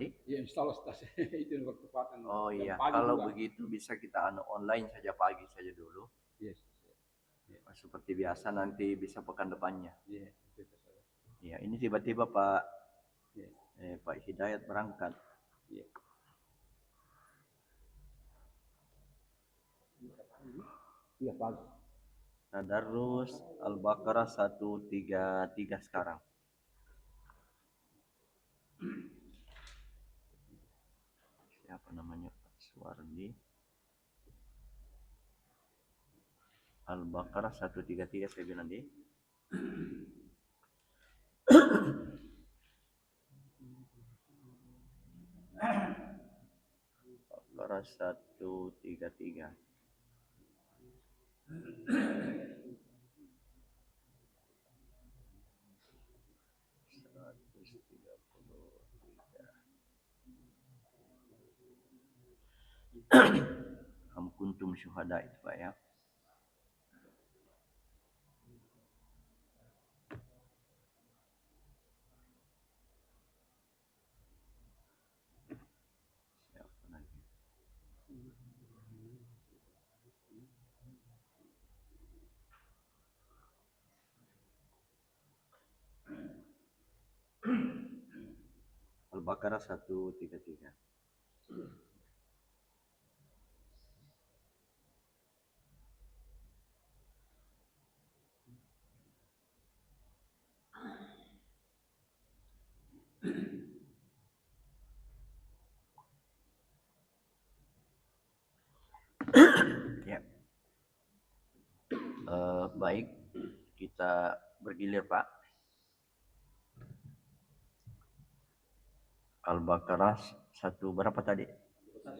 Ya, insya Allah itu bertepatan. Oh iya, pagi kalau juga. begitu bisa kita online saja pagi saja dulu. Yes. Seperti biasa nanti bisa pekan depannya. Iya. Iya, ini tiba-tiba Pak Iya. Pak Hidayat berangkat. Iya. Iya pagi. Tadarus Al-Baqarah 133 sekarang. Siapa namanya? Pak Suwardi. Al-Baqarah 133 saya bilang di. Al-Baqarah 133. Am kuntum syuhada itu Pak ya. Siapa lagi? Al-Baqarah 133. Ya. Baik, kita bergilir Pak. Al-Baqarah 1 berapa tadi?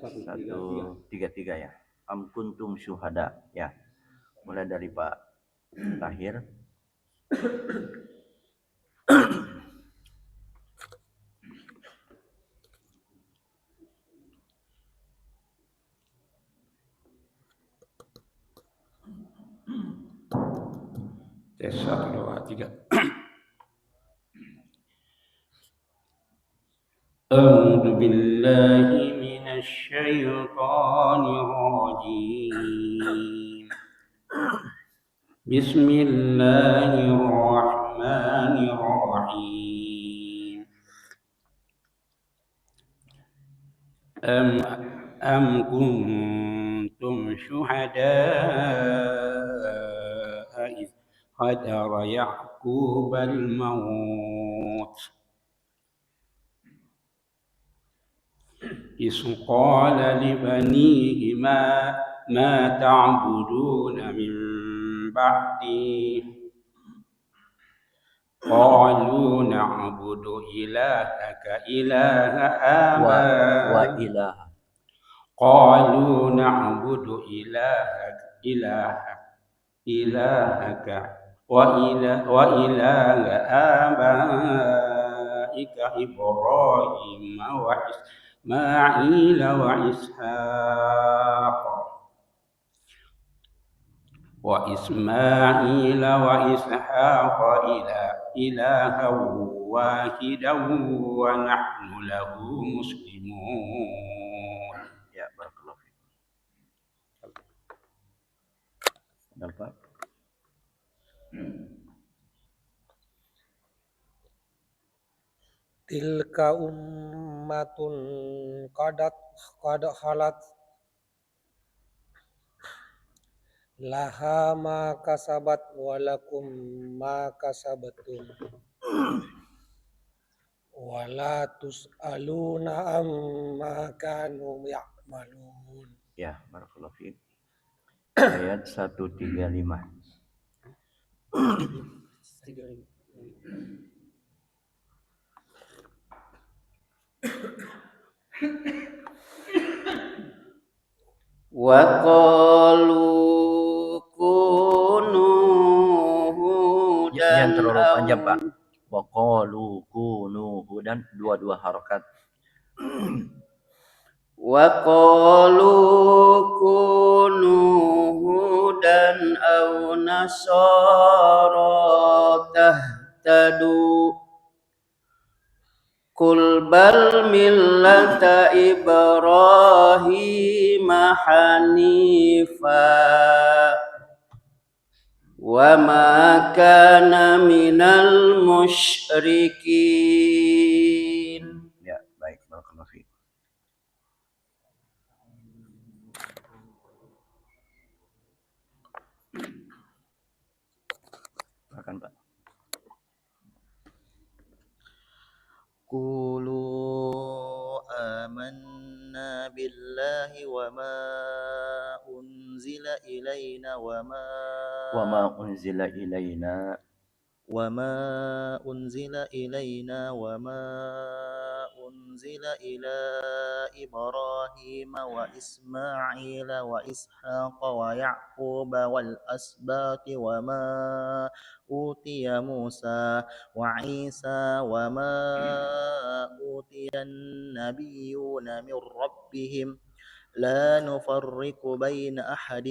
133 ya. Am kuntum syuhada ya. Mulai dari Pak Tahir. Tes 1, 2, 3. أعوذ بالله من الشيطان الرجيم. بسم الله الرحمن الرحيم. أم كنتم شهداء إذ حضر يعقوب الموت إذ قال لبنيه ما تعبدون من بعدي قالوا نعبد إلهك إله آبائك قالوا نعبد إلهك وإله آبائك إبراهيم وإسماعيل وإسحاق إلها واحدا ونحن له مسلمون. Ya, barakallahu fiik. Dapat. Tilka ummatun qad khalat laha ma kasabat walakum ma kasabatum wala tus'aluna amma kanu ya'malun. Ya, barakallahu fiik. Ayat 135. Wa qalu kunu hudan. Jangan terlalu panjang Pak. Wa qalu kunu hudan dua harakat. Wa qalu kunu hudan aw nasara tahtadu Qul bal millata Ibrahim hanifa wa ma kana minal musyrikin. Ya, baik, barakallahu fiik. Silakan, Pak. قولوا آمنا بالله وما أنزل إلينا وما أنزل إلينا وما أنزل إلى إبراهيم وإسماعيل وإسحاق ويعقوب والأسباط وما أوتي موسى وعيسى وما أوتي النبيون من ربهم لا نفرق بين أحد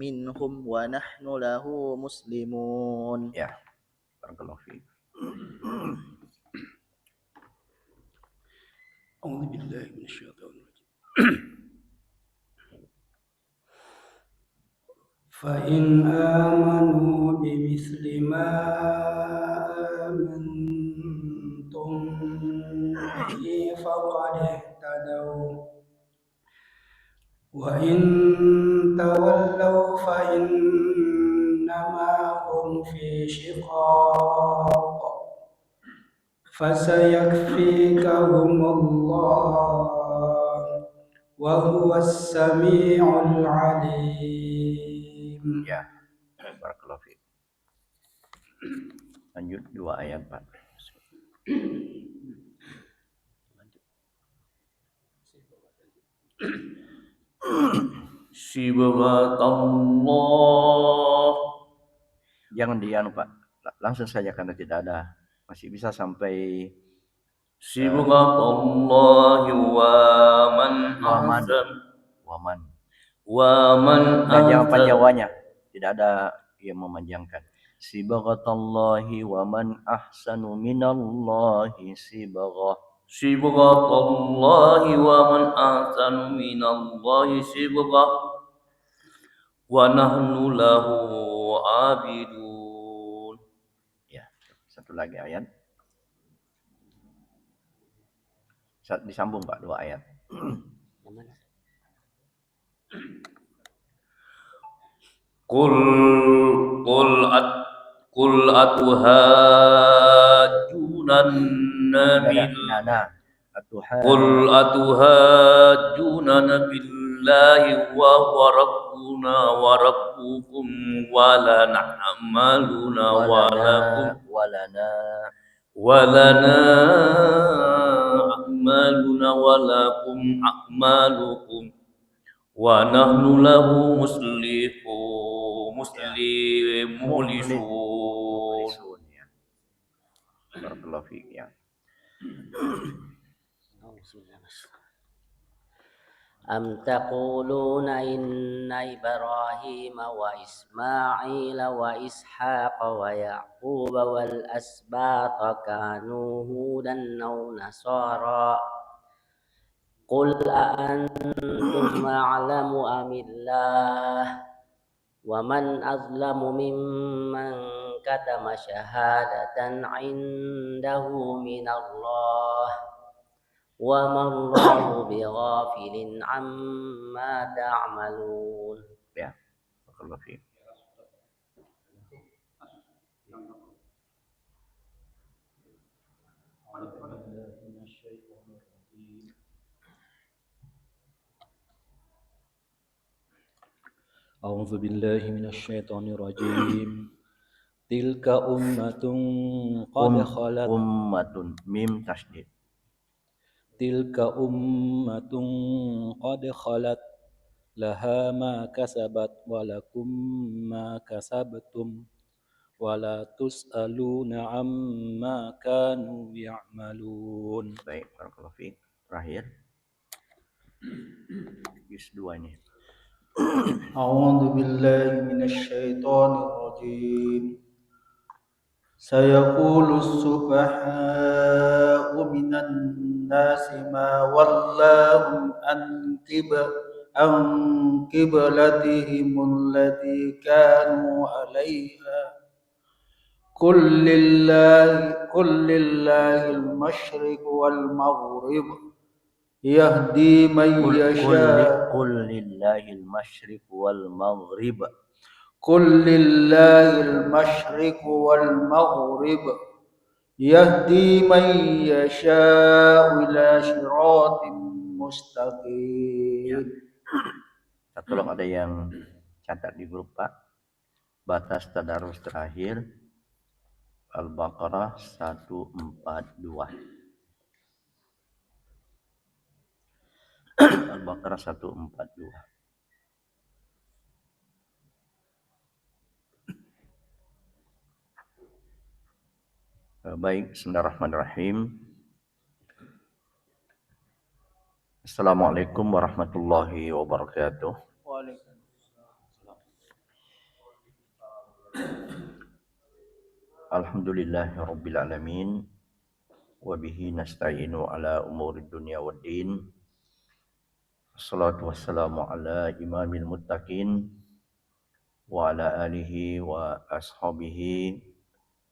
منهم ونحن له مسلمون. Ya, barakallahu fiik. أعوذ بالله من الشيطان الرجيم. فإن آمنوا بمثل ما آمنتم به فقد اهتدوا وإن تولوا فإنما هم في شقاق فسيكفيكهم الله وهو السميع العليم. Ya, barakallahu fiik. Lanjut 2 ayat, Pak. Sibghatullah. Jangan dianu, Pak. Langsung saja karena tidak ada. Masih bisa sampai Sibghatullah wa man ahsan waman. wa man Nah, jangan ahsan. panjawanya. Tidak ada yang memanjangkan. Sibghatallahi wa man ahsanu minallahi sibghah. Sibghatullahi wa man ahsanu minallahi sibghah wa nahnu lahu abidun. Ya, satu lagi ayat. Disambung, Pak, 2 ayat. Qul atuhajjunan billahi wa huwa rabbuna wa rabbukum wa lana a'maluna wa lakum a'malukum wa nahnu lahu mukhlisun. Ya. Barakallahu fiik, ya. أم تقولون إن إبراهيم وإسماعيل وإسحاق ويعقوب والأسباط كانوا هودا أو نصارى قل أأنتم أعلم أم الله ومن أظلم ممن كتم شهادة عنده من الله وما الله بغافل عما تعملون. Ya, barakallahu fiik. أعوذ بالله من الشيطان الرجيم تلك أمة قد خلت Ummatun mim tasydid. تلك أمة قد خلت لها ما كسبت ولكم ما كسبتم ولا تسألون عما كانوا يعملون. Baik, barakallahu fiik. Terakhir. Juz 2 ini. A'udzu billahi minasy syaithanir rajim. سيقول السفهاء من الناس ما ولاهم عن قبلتهم التي كانوا عليها قل لله المشرق والمغرب يهدي من يشاء قل لله المشرق والمغرب قل لله المشرق والمغرب يهدي من يشاء إلى صراط مستقيم. Tolong ada yang catat di grup Pak. Batas tadarus terakhir Al-Baqarah 142. Al-Baqarah 142. Baik, bismillahirrahmanirrahim. Assalamualaikum warahmatullahi wabarakatuh. Alhamdulillahirabbil alamin wa bihi nasta'inu ala umurid dunya waddin. Wassalatu wassalamu ala imamil muttaqin wa ala alihi wa ashabihi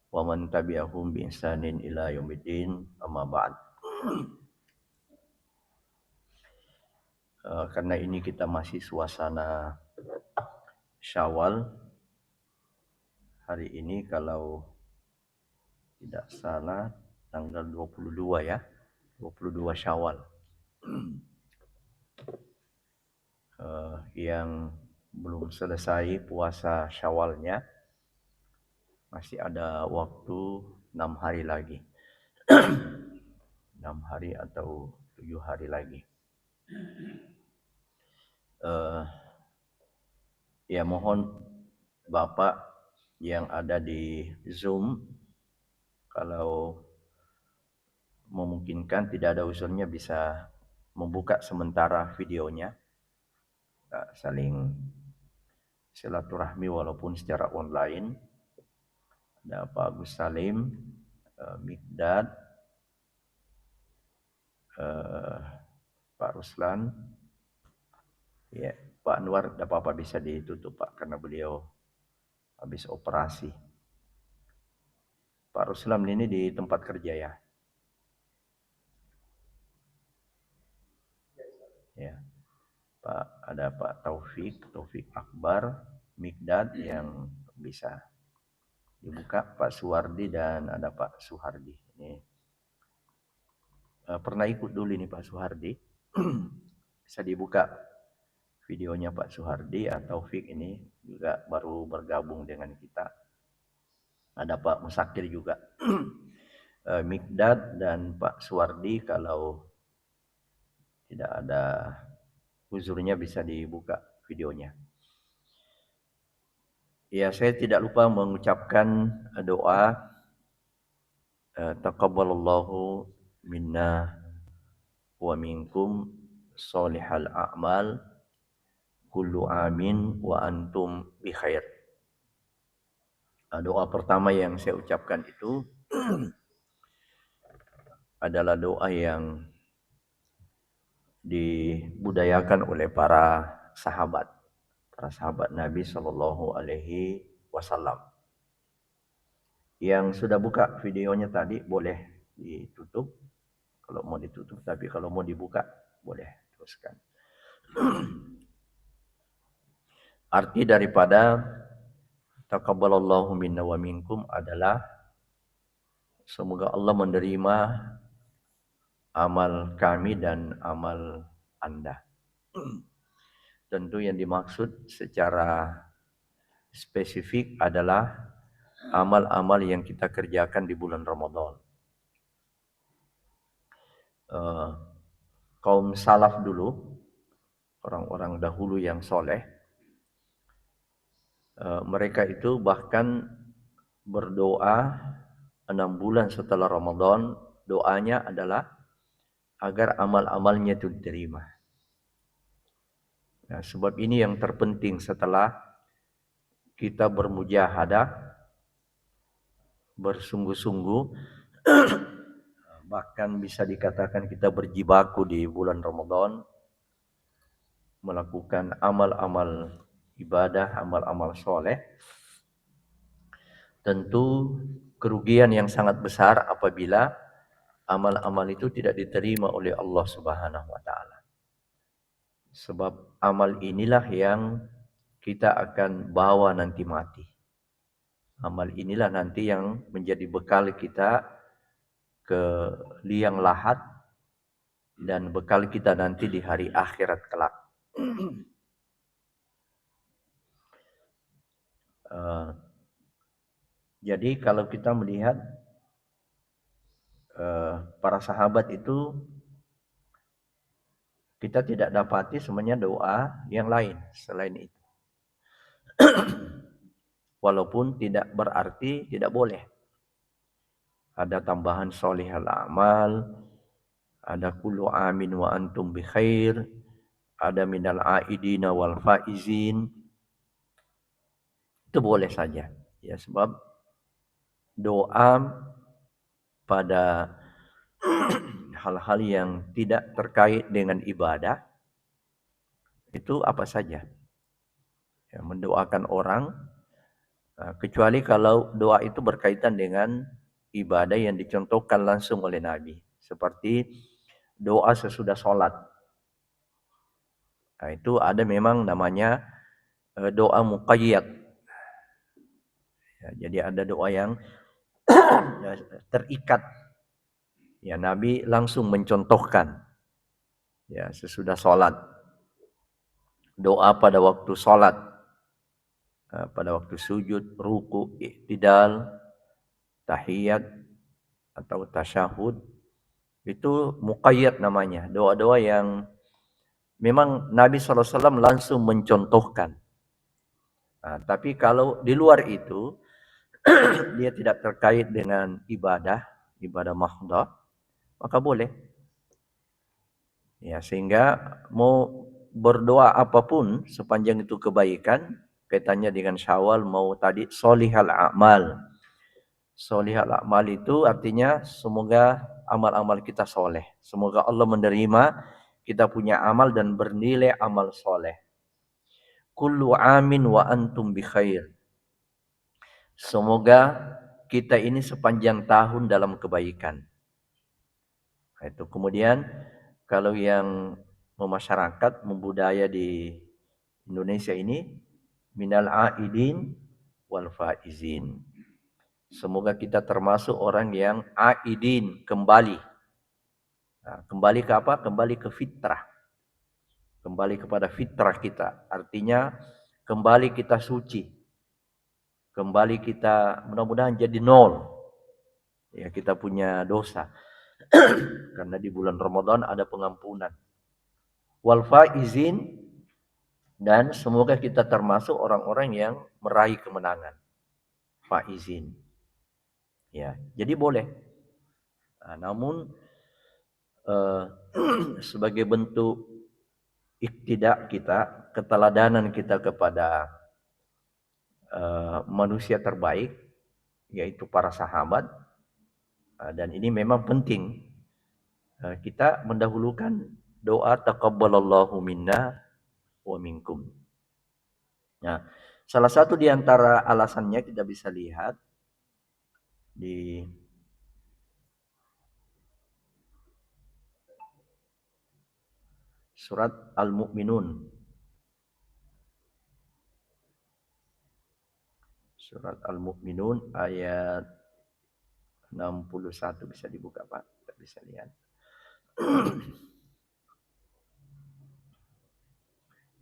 wa man tabi'ahum bi ihsanin ila yaumiddin, amma ba'd. Karena ini kita masih suasana Syawal. Hari ini kalau tidak salah tanggal 22 ya, 22 Syawal. Yang belum selesai puasa Syawalnya, masih ada waktu 6 hari lagi. 6 hari atau 7 hari lagi. Ya mohon Bapak yang ada di Zoom, kalau memungkinkan, tidak ada usulnya, bisa membuka sementara videonya. Saling silaturahmi walaupun secara online. Ada Pak Agus Salim, Mikdad, Pak Ruslan, ya Pak Anwar, tidak apa-apa bisa ditutup Pak, karena beliau habis operasi. Pak Ruslan ini di tempat kerja ya. Ya, Pak, ada Pak Taufik Akbar, Mikdad yang bisa dibuka, Pak Suwardi, dan ada Pak Suhardi. Ini pernah ikut dulu ini Pak Suhardi. Bisa dibuka videonya Pak Suhardi. Atau Taufik ini juga baru bergabung dengan kita. Ada Pak Musakir juga. Mikdad dan Pak Suwardi kalau tidak ada uzurnya bisa dibuka videonya. Ya, saya tidak lupa mengucapkan doa taqabbalallahu minna wa minkum sholihal a'mal kullu amin wa antum bi khair. Doa pertama yang saya ucapkan itu adalah doa yang dibudayakan oleh para sahabat Nabi Shallallahu Alaihi Wasallam. Yang sudah buka videonya tadi boleh ditutup kalau mau ditutup, tapi kalau mau dibuka boleh teruskan. Arti daripada taqabbalallahu minna wa minkum adalah semoga Allah menerima amal kami dan amal Anda. Tentu yang dimaksud secara spesifik adalah amal-amal yang kita kerjakan di bulan Ramadan. Kaum salaf dulu, orang-orang dahulu yang soleh, mereka itu bahkan berdoa 6 bulan setelah Ramadan. Doanya adalah agar amal-amalnya itu diterima. Nah, sebab ini yang terpenting setelah kita bermujahadah bersungguh-sungguh, bahkan bisa dikatakan kita berjibaku di bulan Ramadan, melakukan amal-amal ibadah, amal-amal soleh, tentu kerugian yang sangat besar apabila amal-amal itu tidak diterima oleh Allah Subhanahu wa taala. Sebab amal inilah yang kita akan bawa nanti mati. Amal inilah nanti yang menjadi bekal kita ke liang lahat dan bekal kita nanti di hari akhirat kelak. Jadi kalau kita melihat para sahabat itu, kita tidak dapati semuanya doa yang lain selain itu. Walaupun tidak berarti tidak boleh. Ada tambahan solihal amal, ada kullu amin wa antum bi khair, ada minal aidina wal faizin. Itu boleh saja. Ya, sebab doa pada hal-hal yang tidak terkait dengan ibadah itu apa saja. Ya, mendoakan orang, kecuali kalau doa itu berkaitan dengan ibadah yang dicontohkan langsung oleh Nabi. Seperti doa sesudah sholat. Nah, itu ada memang namanya doa muqayyad. Ya, jadi ada doa yang terikat. Ya, Nabi langsung mencontohkan. Ya, sesudah sholat. Doa pada waktu sholat. Pada waktu sujud, ruku, i'tidal, tahiyat, atau tasyahud. Itu muqayyad namanya. Doa-doa yang memang Nabi SAW langsung mencontohkan. Nah, tapi kalau di luar itu, dia tidak terkait dengan ibadah mahdoh, maka boleh. Ya, sehingga mau berdoa apapun sepanjang itu kebaikan, kaitannya dengan Syawal, mau tadi solihal amal. Solihal amal itu artinya semoga amal-amal kita soleh. Semoga Allah menerima kita punya amal dan bernilai amal soleh. Kullu amin wa antum bi khair. Semoga kita ini sepanjang tahun dalam kebaikan. Itu kemudian kalau yang memasyarakat, membudaya di Indonesia ini, minal aidin wal faizin. Semoga kita termasuk orang yang aidin, kembali. Nah, kembali ke apa? Kembali ke fitrah. Kembali kepada fitrah kita. Artinya kembali kita suci. Kembali kita mudah-mudahan jadi nol. Ya, kita punya dosa. Karena di bulan Ramadan ada pengampunan. Wal faizin, dan semoga kita termasuk orang-orang yang meraih kemenangan. Faizin. Ya, jadi boleh. Nah, namun sebagai bentuk iktidak kita, keteladanan kita kepada manusia terbaik, yaitu para sahabat, dan ini memang penting, kita mendahulukan doa taqabbalallahu minna wa minkum. Nah, salah satu di antara alasannya kita bisa lihat di surat Al-Mu'minun. Surat Al-Mu'minun ayat 61, bisa dibuka Pak, kita bisa lihat.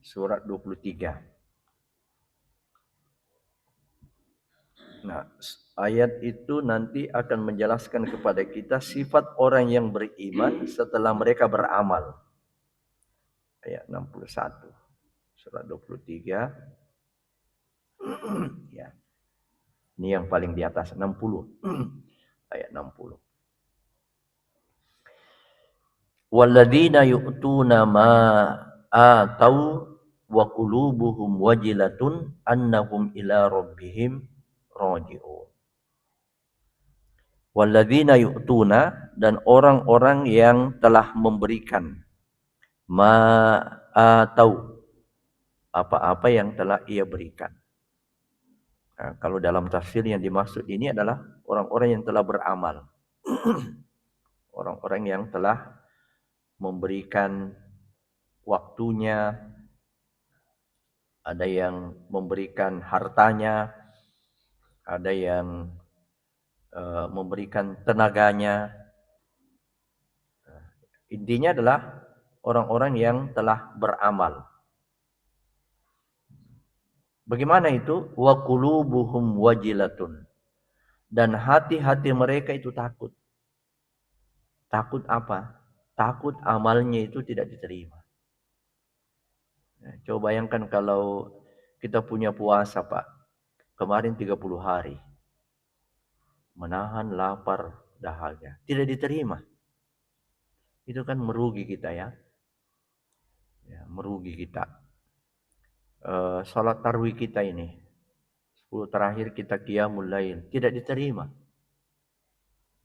Surat 23. Nah, ayat itu nanti akan menjelaskan kepada kita sifat orang yang beriman setelah mereka beramal. Ayat 61. Surat 23. Ya. Ini yang paling di atas, 60. Ayat 60. Walladzina yu'tuna ma atau wa qulubuhum wajilatun annahum ila rabbihim raji'un. Walladzina yu'tuna, dan orang-orang yang telah memberikan ma atau apa-apa yang telah ia berikan. Nah, kalau dalam tafsir yang dimaksud ini adalah orang-orang yang telah beramal. Orang-orang yang telah memberikan waktunya, ada yang memberikan hartanya, ada yang memberikan tenaganya. Intinya adalah orang-orang yang telah beramal. Bagaimana itu? Wa qulubuhum wajilatun. Dan hati-hati mereka itu takut. Takut apa? Takut amalnya itu tidak diterima. Nah, coba bayangkan kalau kita punya puasa, Pak. Kemarin 30 hari. Menahan lapar dahaga. Tidak diterima. Itu kan merugi kita ya. Merugi kita. Salat tarawih kita ini. 10 terakhir kita qiyamul lail. Tidak diterima.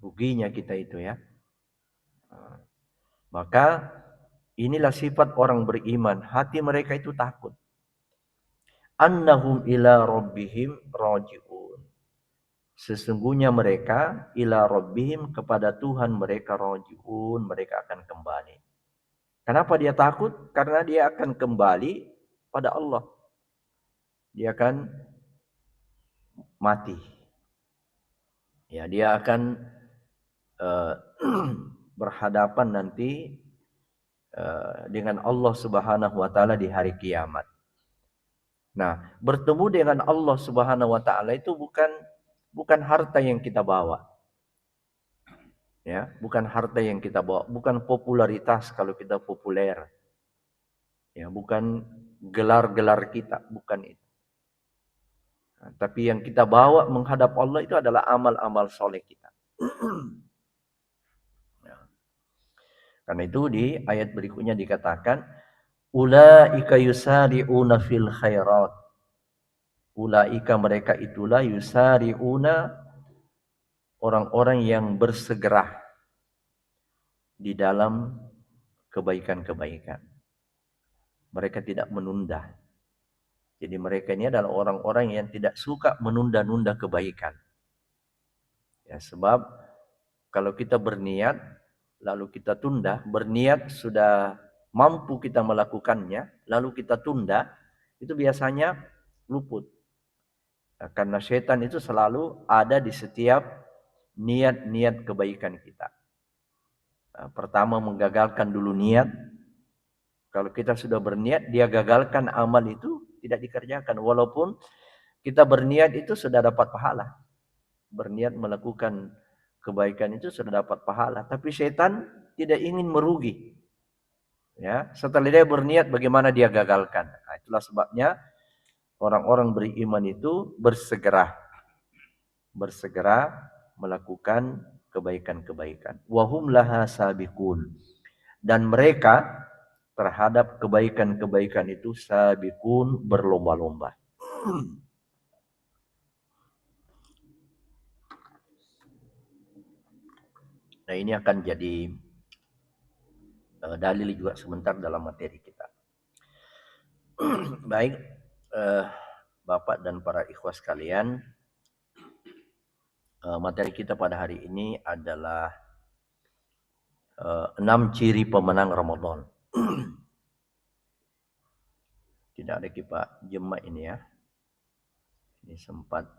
Ruginya kita itu ya. Maka inilah sifat orang beriman. Hati mereka itu takut. Annahum ila rabbihim raji'un. Sesungguhnya mereka ila rabbihim, kepada Tuhan mereka raji'un, mereka akan kembali. Kenapa dia takut? Karena dia akan kembali pada Allah. Dia akan mati. Ya, dia akan berhadapan nanti dengan Allah Subhanahu wa taala di hari kiamat. Nah, bertemu dengan Allah Subhanahu wa taala itu bukan harta yang kita bawa. Ya, bukan harta yang kita bawa, bukan popularitas kalau kita populer. Ya, bukan gelar-gelar kita, bukan itu. Nah, tapi yang kita bawa menghadap Allah itu adalah amal-amal soleh kita. Nah, karena itu di ayat berikutnya dikatakan, ulaika yusari'una fil khairat. Ulaika, mereka itulah, yusari'una, orang-orang yang bersegera di dalam kebaikan-kebaikan. Mereka tidak menunda. Jadi mereka ini adalah orang-orang yang tidak suka menunda-nunda kebaikan. Ya, sebab kalau kita berniat lalu kita tunda, berniat sudah mampu kita melakukannya, lalu kita tunda, itu biasanya luput. Nah, karena setan itu selalu ada di setiap niat-niat kebaikan kita. Nah, pertama menggagalkan dulu niat. Kalau kita sudah berniat, dia gagalkan amal itu tidak dikerjakan. Walaupun kita berniat itu sudah dapat pahala. Berniat melakukan kebaikan itu sudah dapat pahala. Tapi setan tidak ingin merugi. Ya, setelah dia berniat, bagaimana dia gagalkan. Nah, itulah sebabnya orang-orang beriman itu bersegera melakukan kebaikan-kebaikan. Wahum laha sabiqun. Dan mereka terhadap kebaikan-kebaikan itu sabiqun, berlomba-lomba. Nah, ini akan jadi dalil juga sebentar dalam materi kita. Baik, Bapak dan para ikhwas sekalian, materi kita pada hari ini adalah 6 ciri pemenang Ramadan. Tidak ada Pak Jemaah ini ya. Ini sempat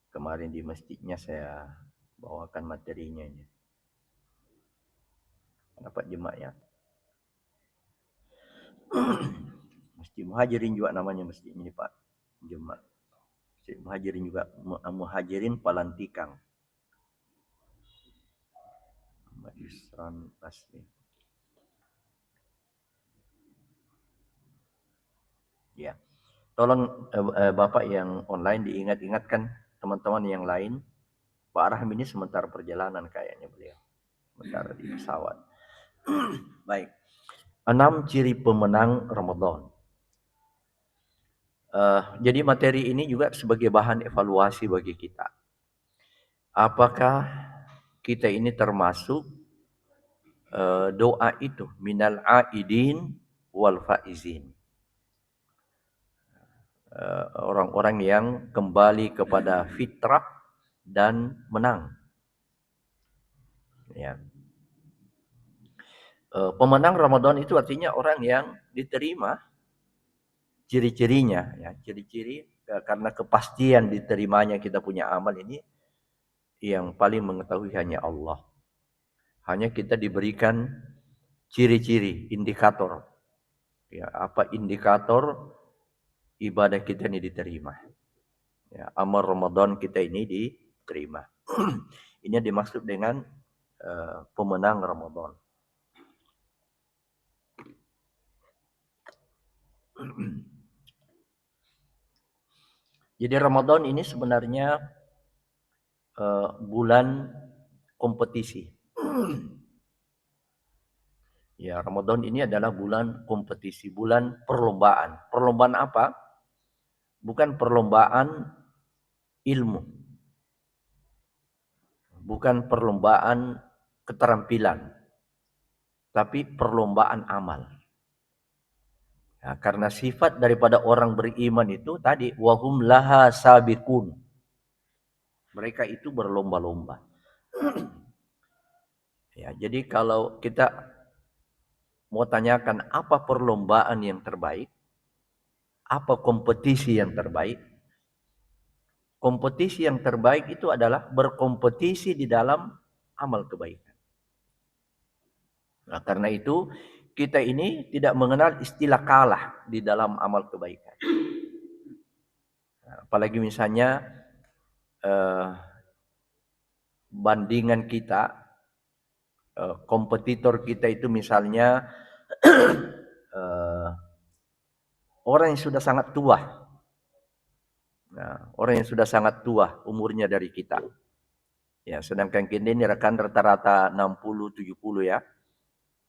kemarin di masjidnya saya bawakan materinya ini. Dapat Jemaah ya. Masjid Muhajirin juga namanya masjid ini Pak. Jemaah. Masjid Muhajirin juga, Muhajirin Palantikang. Muhammad Yusran Taslim. Ya. Tolong Bapak yang online diingat-ingatkan teman-teman yang lain. Pak Rahim ini sementara perjalanan kayaknya beliau. Sementara di pesawat. Baik. 6 ciri pemenang Ramadan. Jadi materi ini juga sebagai bahan evaluasi bagi kita. Apakah kita ini termasuk doa itu minal aidin wal faizin. Orang-orang yang kembali kepada fitrah dan menang. Ya. Pemenang Ramadan itu artinya orang yang diterima ciri-cirinya, ya, ciri-ciri karena kepastian diterimanya kita punya amal ini yang paling mengetahui hanya Allah. Hanya kita diberikan ciri-ciri, indikator. Ya, apa indikator ibadah kita ini diterima? Ya, amal Ramadan kita ini diterima. Ini dimaksud dengan pemenang Ramadan. Jadi Ramadan ini sebenarnya bulan kompetisi. Ya, Ramadan ini adalah bulan kompetisi, bulan perlombaan. Perlombaan apa? Bukan perlombaan ilmu. Bukan perlombaan keterampilan. Tapi perlombaan amal. Ya, karena sifat daripada orang beriman itu tadi wahum laha sabiqun. Mereka itu berlomba-lomba. Ya, jadi kalau kita mau tanyakan apa perlombaan yang terbaik, apa kompetisi yang terbaik? Kompetisi yang terbaik itu adalah berkompetisi di dalam amal kebaikan. Nah, karena itu kita ini tidak mengenal istilah kalah di dalam amal kebaikan. Nah, apalagi misalnya bandingan kita, kompetitor kita itu misalnya orang yang sudah sangat tua. Nah, orang yang sudah sangat tua umurnya dari kita. Ya, sedangkan kita ini rekan rata-rata 60-70 ya.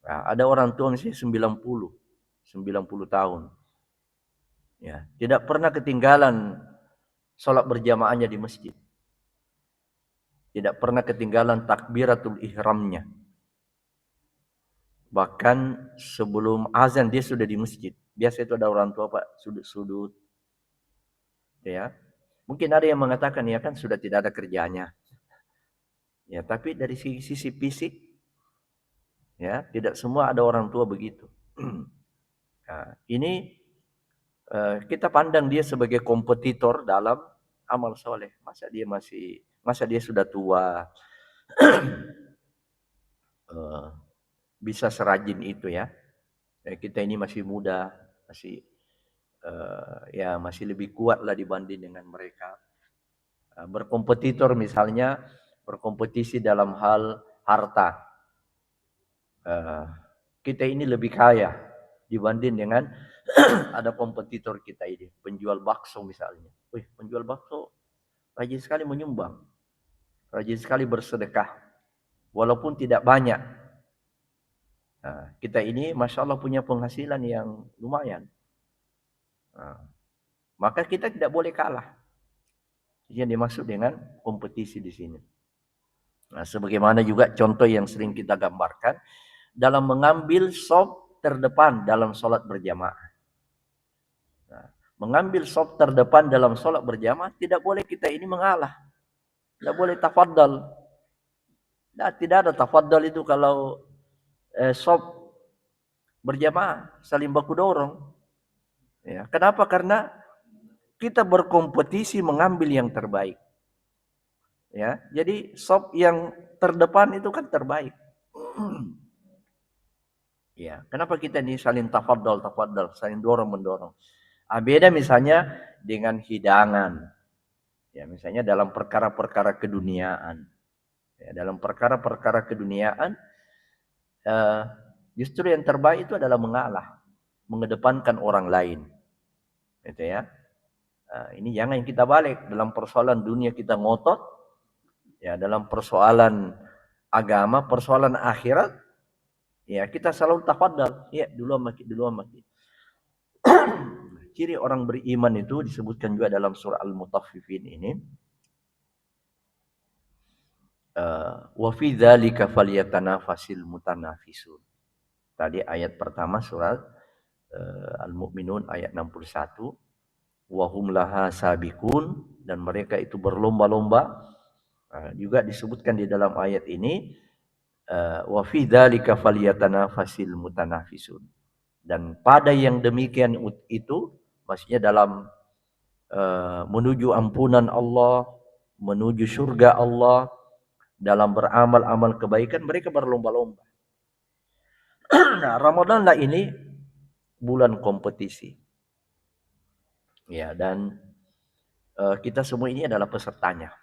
Nah, ada orang tua misalnya 90 tahun. Ya, tidak pernah ketinggalan sholat berjamaahnya di masjid. Tidak pernah ketinggalan takbiratul ihramnya. Bahkan sebelum azan dia sudah di masjid. Biasa itu ada orang tua Pak, sudut-sudut. Ya. Mungkin ada yang mengatakan ya kan sudah tidak ada kerjanya. Ya, tapi dari sisi fisik ya, tidak semua ada orang tua begitu. Nah, ini kita pandang dia sebagai kompetitor dalam amal soleh. Masa dia sudah tua, bisa serajin itu ya. Kita ini masih muda, masih lebih kuat lah dibanding dengan mereka. Berkompetitor misalnya, berkompetisi dalam hal harta. Kita ini lebih kaya dibanding dengan ada kompetitor kita ini, penjual bakso misalnya. Wih, penjual bakso rajin sekali menyumbang, rajin sekali bersedekah, walaupun tidak banyak. Nah, kita ini Masya Allah punya penghasilan yang lumayan. Nah, maka kita tidak boleh kalah. Yang dimaksud dengan kompetisi di sini. Nah, sebagaimana juga contoh yang sering kita gambarkan dalam mengambil shaf terdepan dalam sholat berjamaah. Nah, mengambil shaf terdepan dalam sholat berjamaah tidak boleh kita ini mengalah. Tidak boleh tafaddal. Nah, tidak ada tafaddal itu kalau shaf berjamaah saling baku dorong. Ya, kenapa? Karena kita berkompetisi mengambil yang terbaik. Ya, jadi shaf yang terdepan itu kan terbaik. Ya, kenapa kita ini saling tafaddal, saling dorong-mendorong. Beda misalnya dengan hidangan. Ya, misalnya dalam perkara-perkara keduniaan. Ya, dalam perkara-perkara keduniaan, justru yang terbaik itu adalah mengalah, mengedepankan orang lain. Gitu ya. Ini jangan kita balik dalam persoalan dunia kita ngotot, ya dalam persoalan agama, persoalan akhirat, ya kita selalu tafaddal, ya duluan maki. Ciri orang beriman itu disebutkan juga dalam surah Al-Mutaffifin ini. Wa fi dzalika falyatanafasil mutanafisun. Tadi ayat pertama surat Al-Mu'minun ayat 61. Wa hum laha sabiqun, dan mereka itu berlomba-lomba. Juga disebutkan di dalam ayat ini wa fi dzalika falyatanafasil mutanafisun. Dan pada yang demikian itu, maksudnya dalam menuju ampunan Allah, menuju surga Allah, dalam beramal-amal kebaikan, mereka berlomba-lomba. Nah, Ramadanlah ini bulan kompetisi. Ya, dan kita semua ini adalah pesertanya.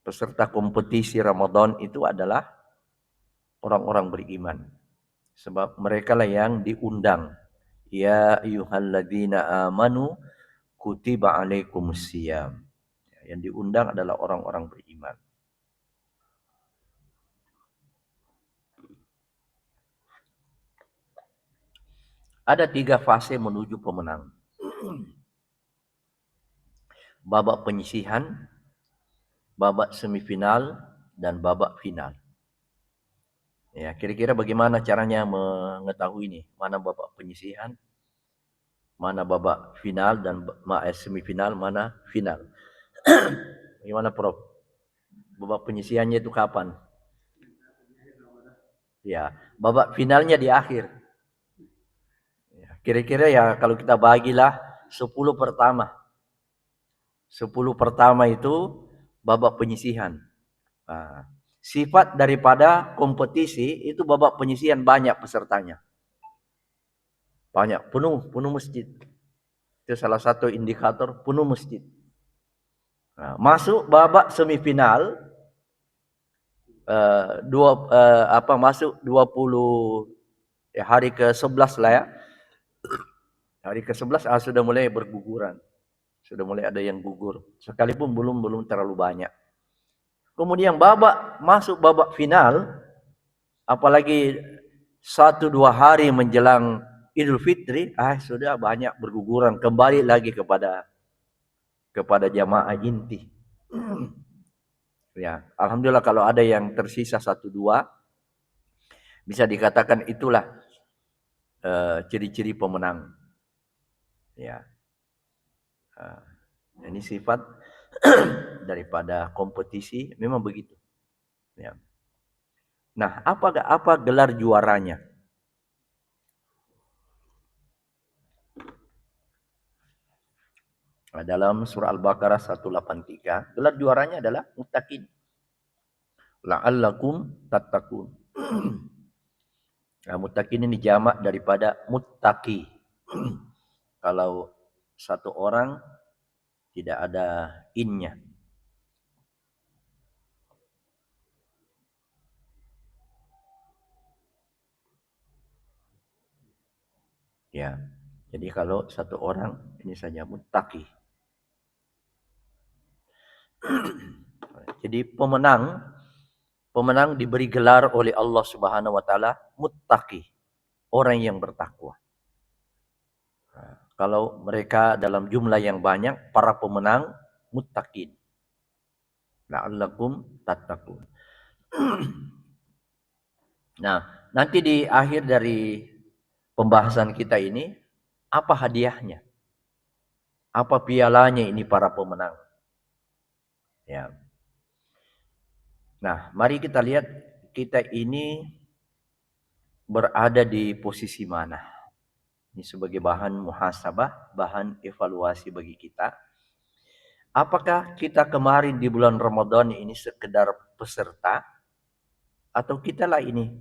Peserta kompetisi Ramadan itu adalah orang-orang beriman. Sebab mereka lah yang diundang. Ya ayyuhalladzina amanu kutiba alaikumusiyam. Yang diundang adalah orang-orang beriman. Ada 3 fase menuju pemenang. Babak penyisihan, babak semifinal, dan babak final. Ya, kira-kira bagaimana caranya mengetahui ini? Mana babak penyisihan, mana babak final, dan semifinal, mana final. Gimana Prof? Babak penyisihannya itu kapan? Ya, babak finalnya di akhir. Ya, kira-kira ya kalau kita bagilah 10 pertama. 10 pertama itu babak penyisihan. Nah, sifat daripada kompetisi itu babak penyisihan banyak pesertanya. Banyak, penuh masjid. Itu salah satu indikator penuh masjid. Nah, masuk babak semifinal masuk 20 hari ke-11 lah ya. Hari ke-11 sudah mulai berguguran. Sudah mulai ada yang gugur. Sekalipun belum terlalu banyak. Kemudian masuk babak final, apalagi 1-2 hari menjelang Idul Fitri, sudah banyak berguguran, kembali lagi kepada jamaah inti. Ya, alhamdulillah kalau ada yang tersisa 1-2, bisa dikatakan itulah ciri-ciri pemenang. Ya. Ini sifat daripada kompetisi memang begitu. Ya. Nah, apa gelar juaranya? Dalam surah Al-Baqarah 183, gelar juaranya adalah muttaqin. La'allakum tattaqun. Nah, muttaqin ini jamak daripada muttaqi. Kalau satu orang tidak ada innya. Ya. Jadi kalau satu orang ini saja muttaqi. Jadi pemenang diberi gelar oleh Allah Subhanahu wa taala muttaqi, orang yang bertakwa. Kalau mereka dalam jumlah yang banyak, para pemenang muttaqin. La'allakum tattaqun. Nah, nanti di akhir dari pembahasan kita ini, apa hadiahnya? Apa pialanya ini para pemenang? Ya. Nah, mari kita lihat kita ini berada di posisi mana. Ini sebagai bahan muhasabah, bahan evaluasi bagi kita. Apakah kita kemarin di bulan Ramadan ini sekedar peserta, atau kitalah ini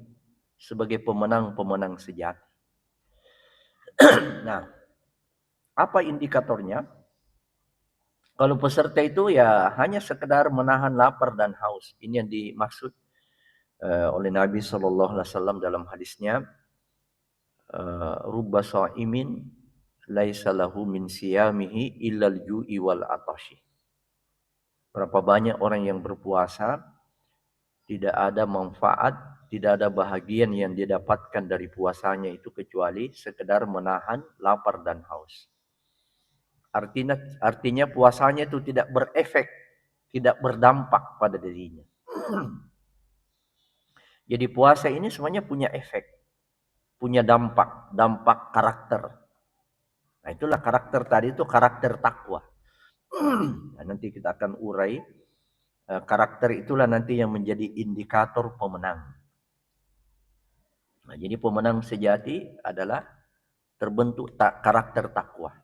sebagai pemenang-pemenang sejati? Nah, apa indikatornya? Kalau peserta itu ya hanya sekedar menahan lapar dan haus. Ini yang dimaksud oleh Nabi SAW dalam hadisnya, rubba sha'imin laisa lahu min siyamihi illal ju'i wal atashi. Berapa banyak orang yang berpuasa, tidak ada manfaat, tidak ada bahagian yang dia dapatkan dari puasanya itu kecuali sekedar menahan lapar dan haus. Artinya puasanya itu tidak berefek, tidak berdampak pada dirinya. Jadi puasa ini semuanya punya efek, punya dampak karakter. Nah, itulah karakter tadi itu karakter takwa. Nah, nanti kita akan urai karakter itulah nanti yang menjadi indikator pemenang. Nah, jadi pemenang sejati adalah terbentuk karakter takwa.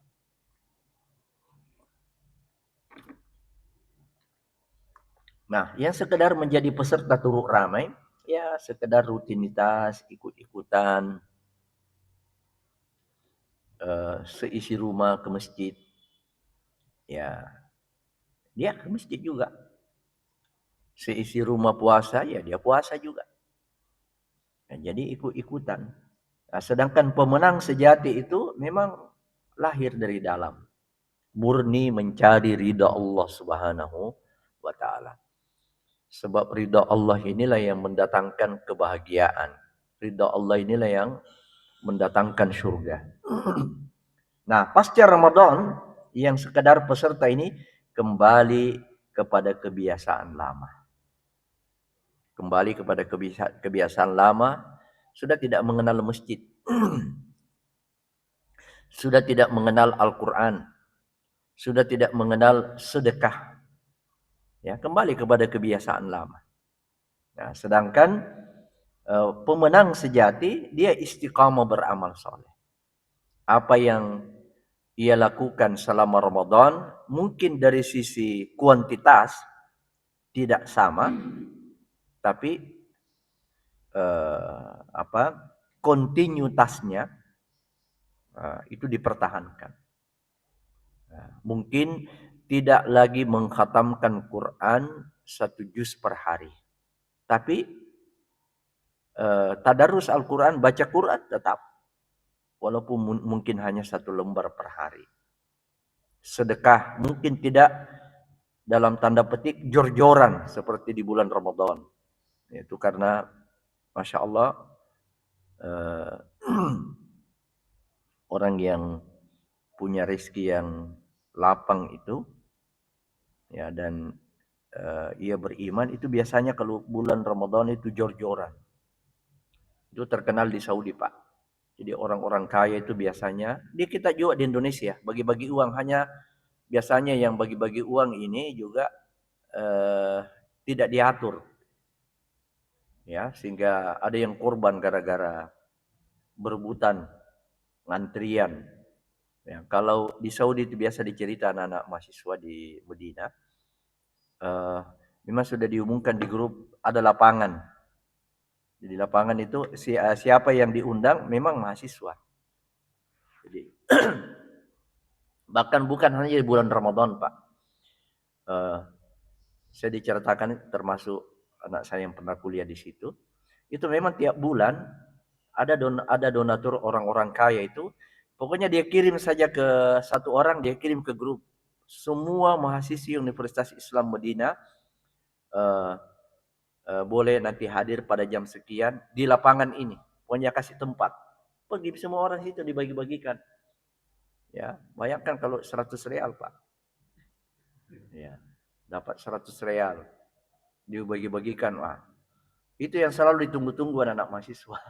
Nah, yang sekedar menjadi peserta turut ramai, ya sekedar rutinitas, ikut-ikutan, seisi rumah ke masjid, ya dia ke masjid juga. Seisi rumah puasa, ya dia puasa juga. Nah, jadi ikut-ikutan. Nah, sedangkan pemenang sejati itu memang lahir dari dalam. Murni mencari ridha Allah Subhanahu wa ta'ala. Sebab ridha Allah inilah yang mendatangkan kebahagiaan. Ridha Allah inilah yang mendatangkan surga. Nah, pasca Ramadan, yang sekedar peserta ini kembali kepada kebiasaan lama. Kembali kepada kebiasaan lama, sudah tidak mengenal masjid. Sudah tidak mengenal Al-Quran. Sudah tidak mengenal sedekah. Ya, kembali kepada kebiasaan lama. Nah, sedangkan pemenang sejati, dia istiqamah beramal soleh. Apa yang ia lakukan selama Ramadan, mungkin dari sisi kuantitas tidak sama, tapi kontinuitasnya itu dipertahankan. Mungkin tidak lagi mengkhatamkan Quran 1 juz per hari, tapi tadarus Al-Quran, baca Quran tetap, walaupun mungkin hanya 1 lembar per hari. Sedekah mungkin tidak dalam tanda petik jor-joran seperti di bulan Ramadan. Itu karena Masya Allah orang yang punya rezeki yang lapang itu, ya, dan ia beriman, itu biasanya kalau bulan Ramadan itu jor-joran. Itu terkenal di Saudi, Pak. Jadi orang-orang kaya itu biasanya, di kita juga di Indonesia, bagi-bagi uang. Hanya biasanya yang bagi-bagi uang ini juga tidak diatur. Ya, sehingga ada yang korban gara-gara berebutan, ngantrian. Ya, kalau di Saudi itu biasa dicerita anak-anak mahasiswa di Medina, memang sudah diumumkan di grup ada lapangan. Jadi lapangan itu siapa yang diundang memang mahasiswa. Jadi bahkan bukan hanya di bulan Ramadan, Pak. Saya diceritakan termasuk anak saya yang pernah kuliah di situ. Itu memang tiap bulan ada donatur orang-orang kaya itu. Pokoknya dia kirim saja ke satu orang, dia kirim ke grup. Semua mahasiswa Universitas Islam Medina boleh nanti hadir pada jam sekian di lapangan ini. Pokoknya kasih tempat. Pergi semua orang situ dibagi-bagikan. Ya, bayangkan kalau 100 real, Pak. Ya, dapat 100 real. Dibagi-bagikan, wah. Itu yang selalu ditunggu-tunggu anak mahasiswa.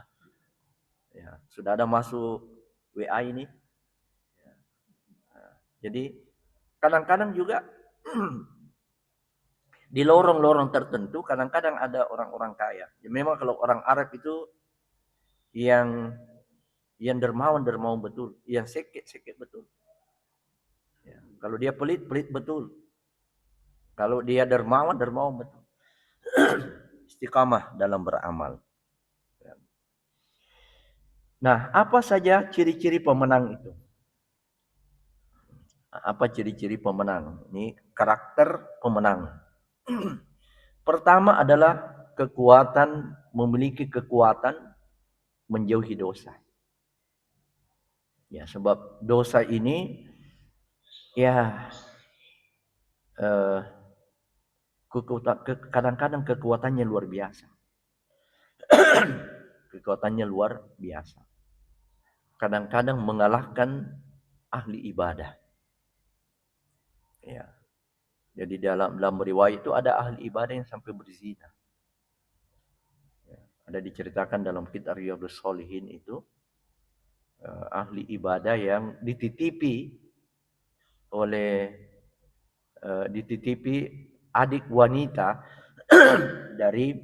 Ya, sudah ada masuk WA ini. Ya. Nah, jadi kadang-kadang juga di lorong-lorong tertentu kadang-kadang ada orang-orang kaya. Ya, memang kalau orang Arab itu yang dermawan betul, yang sekek betul. Ya, kalau dia pelit betul. Kalau dia dermawan betul. Istiqamah dalam beramal. Nah, apa saja ciri-ciri pemenang itu? Apa ciri-ciri pemenang? Ini karakter pemenang. Pertama adalah memiliki kekuatan menjauhi dosa. Ya, sebab dosa ini ya kadang-kadang kekuatannya luar biasa. Kekuatannya luar biasa. Kadang-kadang mengalahkan ahli ibadah. Ya. Jadi dalam riwayat itu ada ahli ibadah yang sampai berzina. Ada diceritakan dalam kitab Riyadhus Shalihin itu ahli ibadah yang dititipi adik wanita dari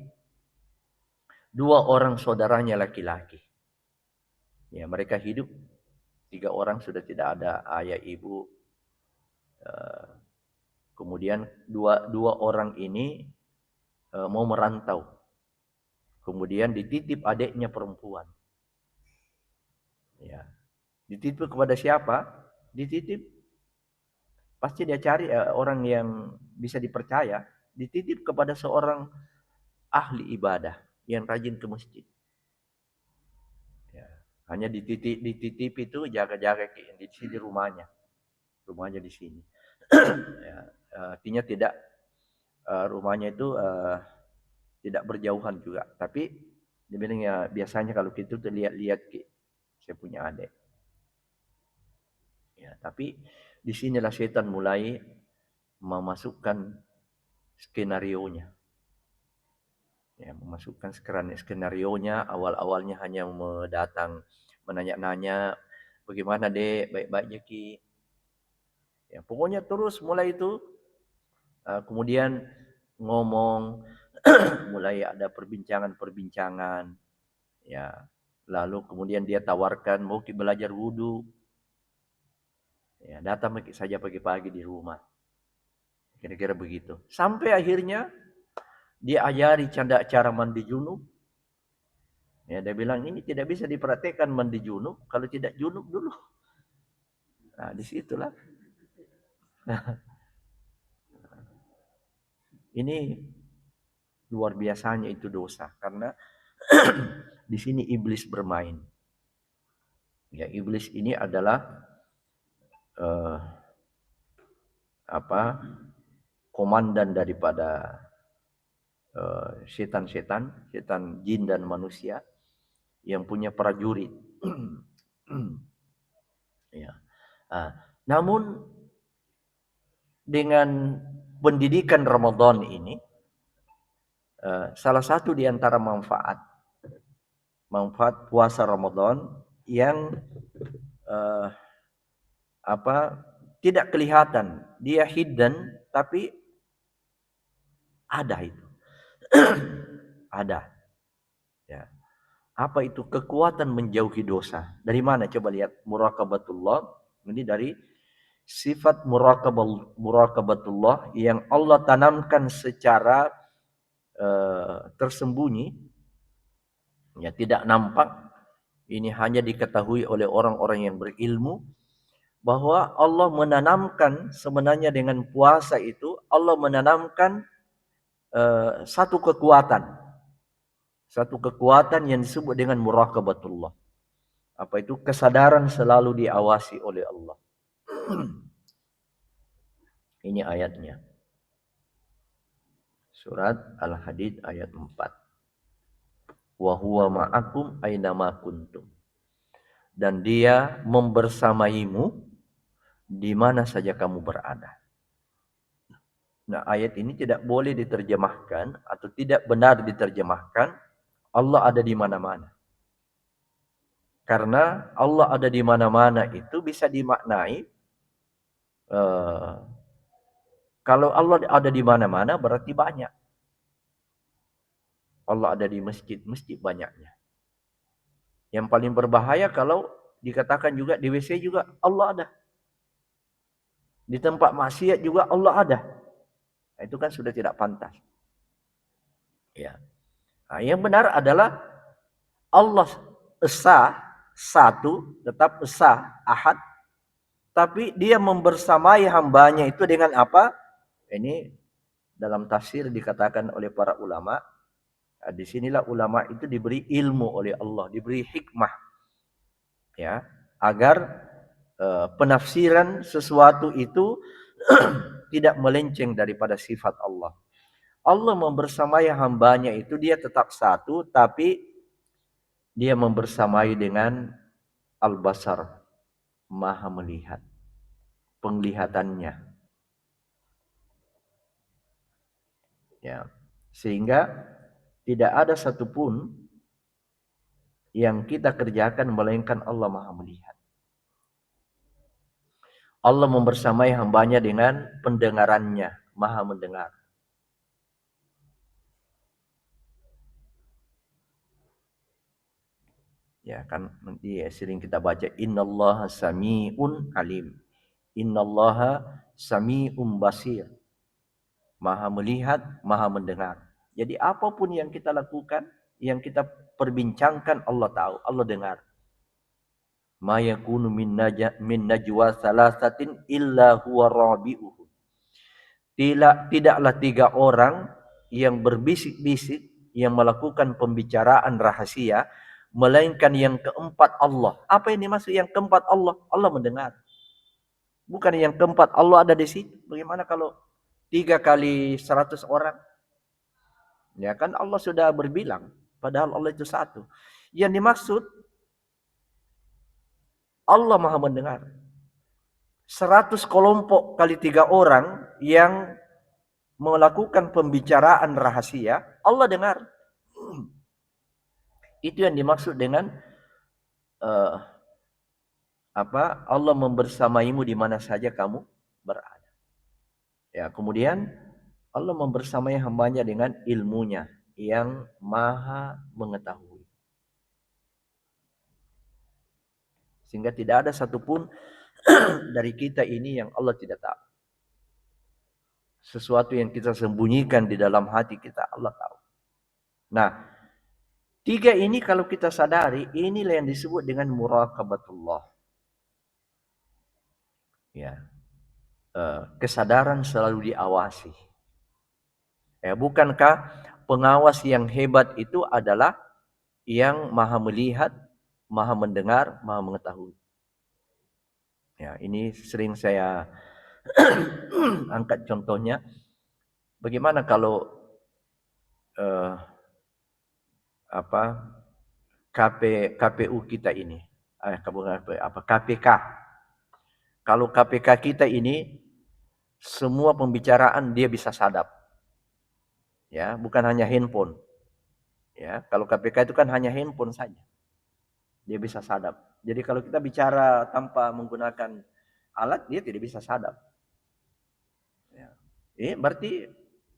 2 orang saudaranya laki-laki. Ya, mereka hidup 3 orang sudah tidak ada ayah ibu. Kemudian dua orang ini mau merantau. Kemudian dititip adiknya perempuan. Ya. Dititip kepada siapa? Dititip pasti dia cari orang yang bisa dipercaya. Dititip kepada seorang ahli ibadah yang rajin ke masjid. Ya. Hanya dititip itu jaga-jaga di sini rumahnya di sini. Ya. Artinya tidak rumahnya itu tidak berjauhan juga. Tapi dia biasanya kalau gitu tuh lihat-lihat saya punya adik. Ya, tapi disinilah setan mulai memasukkan skenarionya. Ya, memasukkan skenarionya. Awal-awalnya hanya datang menanya-nanya, bagaimana dek, baik-baiknya ki. Ya, pokoknya terus mulai itu. Kemudian ngomong, mulai ada perbincangan. Ya, lalu kemudian dia tawarkan mau belajar wudhu. Ya, datang saja pagi-pagi di rumah. Kira-kira begitu. Sampai akhirnya dia ajari cara mandi junub. Ya, dia bilang ini tidak bisa dipraktekkan mandi junub kalau tidak junub dulu. Nah, disitulah. Ini luar biasanya itu dosa karena di sini iblis bermain. Ya, iblis ini adalah komandan daripada setan jin dan manusia yang punya prajurit. Ya. Namun dengan pendidikan Ramadan ini salah satu di antara manfaat puasa Ramadan yang tidak kelihatan, dia hidden tapi ada itu. Ada. Ya. Apa itu? Kekuatan menjauhi dosa. Dari mana? Coba lihat. Muraqabatullah. Ini dari sifat muraqabatullah yang Allah tanamkan secara tersembunyi. Ya, tidak nampak. Ini hanya diketahui oleh orang-orang yang berilmu. Bahwa Allah menanamkan sebenarnya dengan puasa itu. Allah menanamkan satu kekuatan yang disebut dengan muraqabatullah. Apa itu? Kesadaran selalu diawasi oleh Allah. Ini ayatnya. Surat Al-Hadid ayat 4. Wa huwa ma'akum ainama kuntum. Dan dia membersamaimu di mana saja kamu berada. Nah, ayat ini tidak boleh diterjemahkan atau tidak benar diterjemahkan Allah ada di mana-mana. Karena Allah ada di mana-mana itu bisa dimaknai kalau Allah ada di mana-mana berarti banyak. Allah ada di masjid banyaknya. Yang paling berbahaya kalau dikatakan juga di WC juga Allah ada. Di tempat maksiat juga Allah ada. Nah, itu kan sudah tidak pantas. Ya. Nah, yang benar adalah Allah esa, satu, tetap esa, ahad. Tapi dia membersamai hambanya itu dengan apa? Ini dalam tafsir dikatakan oleh para ulama. Nah, disinilah ulama itu diberi ilmu oleh Allah, diberi hikmah. Ya, agar penafsiran sesuatu itu tidak melenceng daripada sifat Allah. Allah membersamai hambanya itu dia tetap satu, tapi dia membersamai dengan al-basar, maha melihat, penglihatannya. Ya, sehingga tidak ada satupun yang kita kerjakan, melainkan Allah Maha melihat. Allah membersamai hambanya dengan pendengarannya, Maha mendengar. Ya kan, nanti sering kita baca innallaha sami'un alim. Innallaha sami'un basir. Maha melihat, Maha mendengar. Jadi apapun yang kita lakukan, yang kita perbincangkan, Allah tahu, Allah dengar. Ma yakunu min najwa salasatin illa huwa rabi'uhum. Tidaklah 3 orang yang berbisik-bisik, yang melakukan pembicaraan rahasia, melainkan yang keempat Allah. Apa yang dimaksud yang keempat Allah? Allah mendengar. Bukan yang keempat Allah ada di situ. Bagaimana kalau 3 kali 100 orang? Ya kan Allah sudah berbilang. Padahal Allah itu satu. Yang dimaksud Allah Maha mendengar. 100 kelompok kali 3 orang yang melakukan pembicaraan rahasia, Allah dengar. Itu yang dimaksud dengan Allah membersamaimu di mana saja kamu berada. Ya, kemudian Allah membersamai hambanya dengan ilmunya yang Maha mengetahui. Sehingga tidak ada satupun dari kita ini yang Allah tidak tahu. Sesuatu yang kita sembunyikan di dalam hati kita, Allah tahu. Nah, 3 ini kalau kita sadari, inilah yang disebut dengan muraqabatullah. Ya, kesadaran selalu diawasi. Ya, bukankah pengawas yang hebat itu adalah yang Maha melihat, Maha mendengar, Maha mengetahui. Ya, ini sering saya angkat contohnya. Bagaimana kalau KPU kita ini, KPK. Kalau KPK kita ini semua pembicaraan dia bisa sadap. Ya, bukan hanya handphone. Ya, kalau KPK itu kan hanya handphone saja. Dia bisa sadap. Jadi kalau kita bicara tanpa menggunakan alat, dia tidak bisa sadap. Ya. Berarti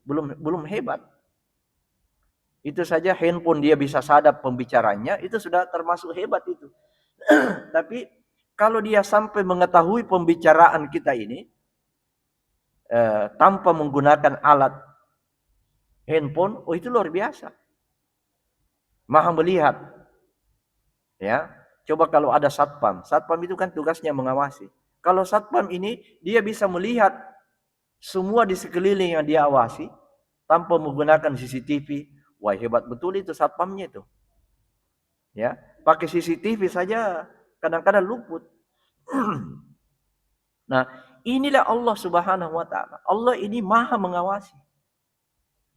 belum hebat. Itu saja handphone dia bisa sadap pembicaranya, itu sudah termasuk hebat itu. Tapi kalau dia sampai mengetahui pembicaraan kita ini tanpa menggunakan alat handphone, itu luar biasa. Maha melihat. Ya, coba kalau ada satpam. Satpam itu kan tugasnya mengawasi. Kalau satpam ini dia bisa melihat semua di sekeliling yang dia awasi tanpa menggunakan CCTV. Wah, hebat betul itu satpamnya itu. Ya, pakai CCTV saja kadang-kadang luput. Nah, inilah Allah Subhanahu wa taala. Allah ini Maha mengawasi.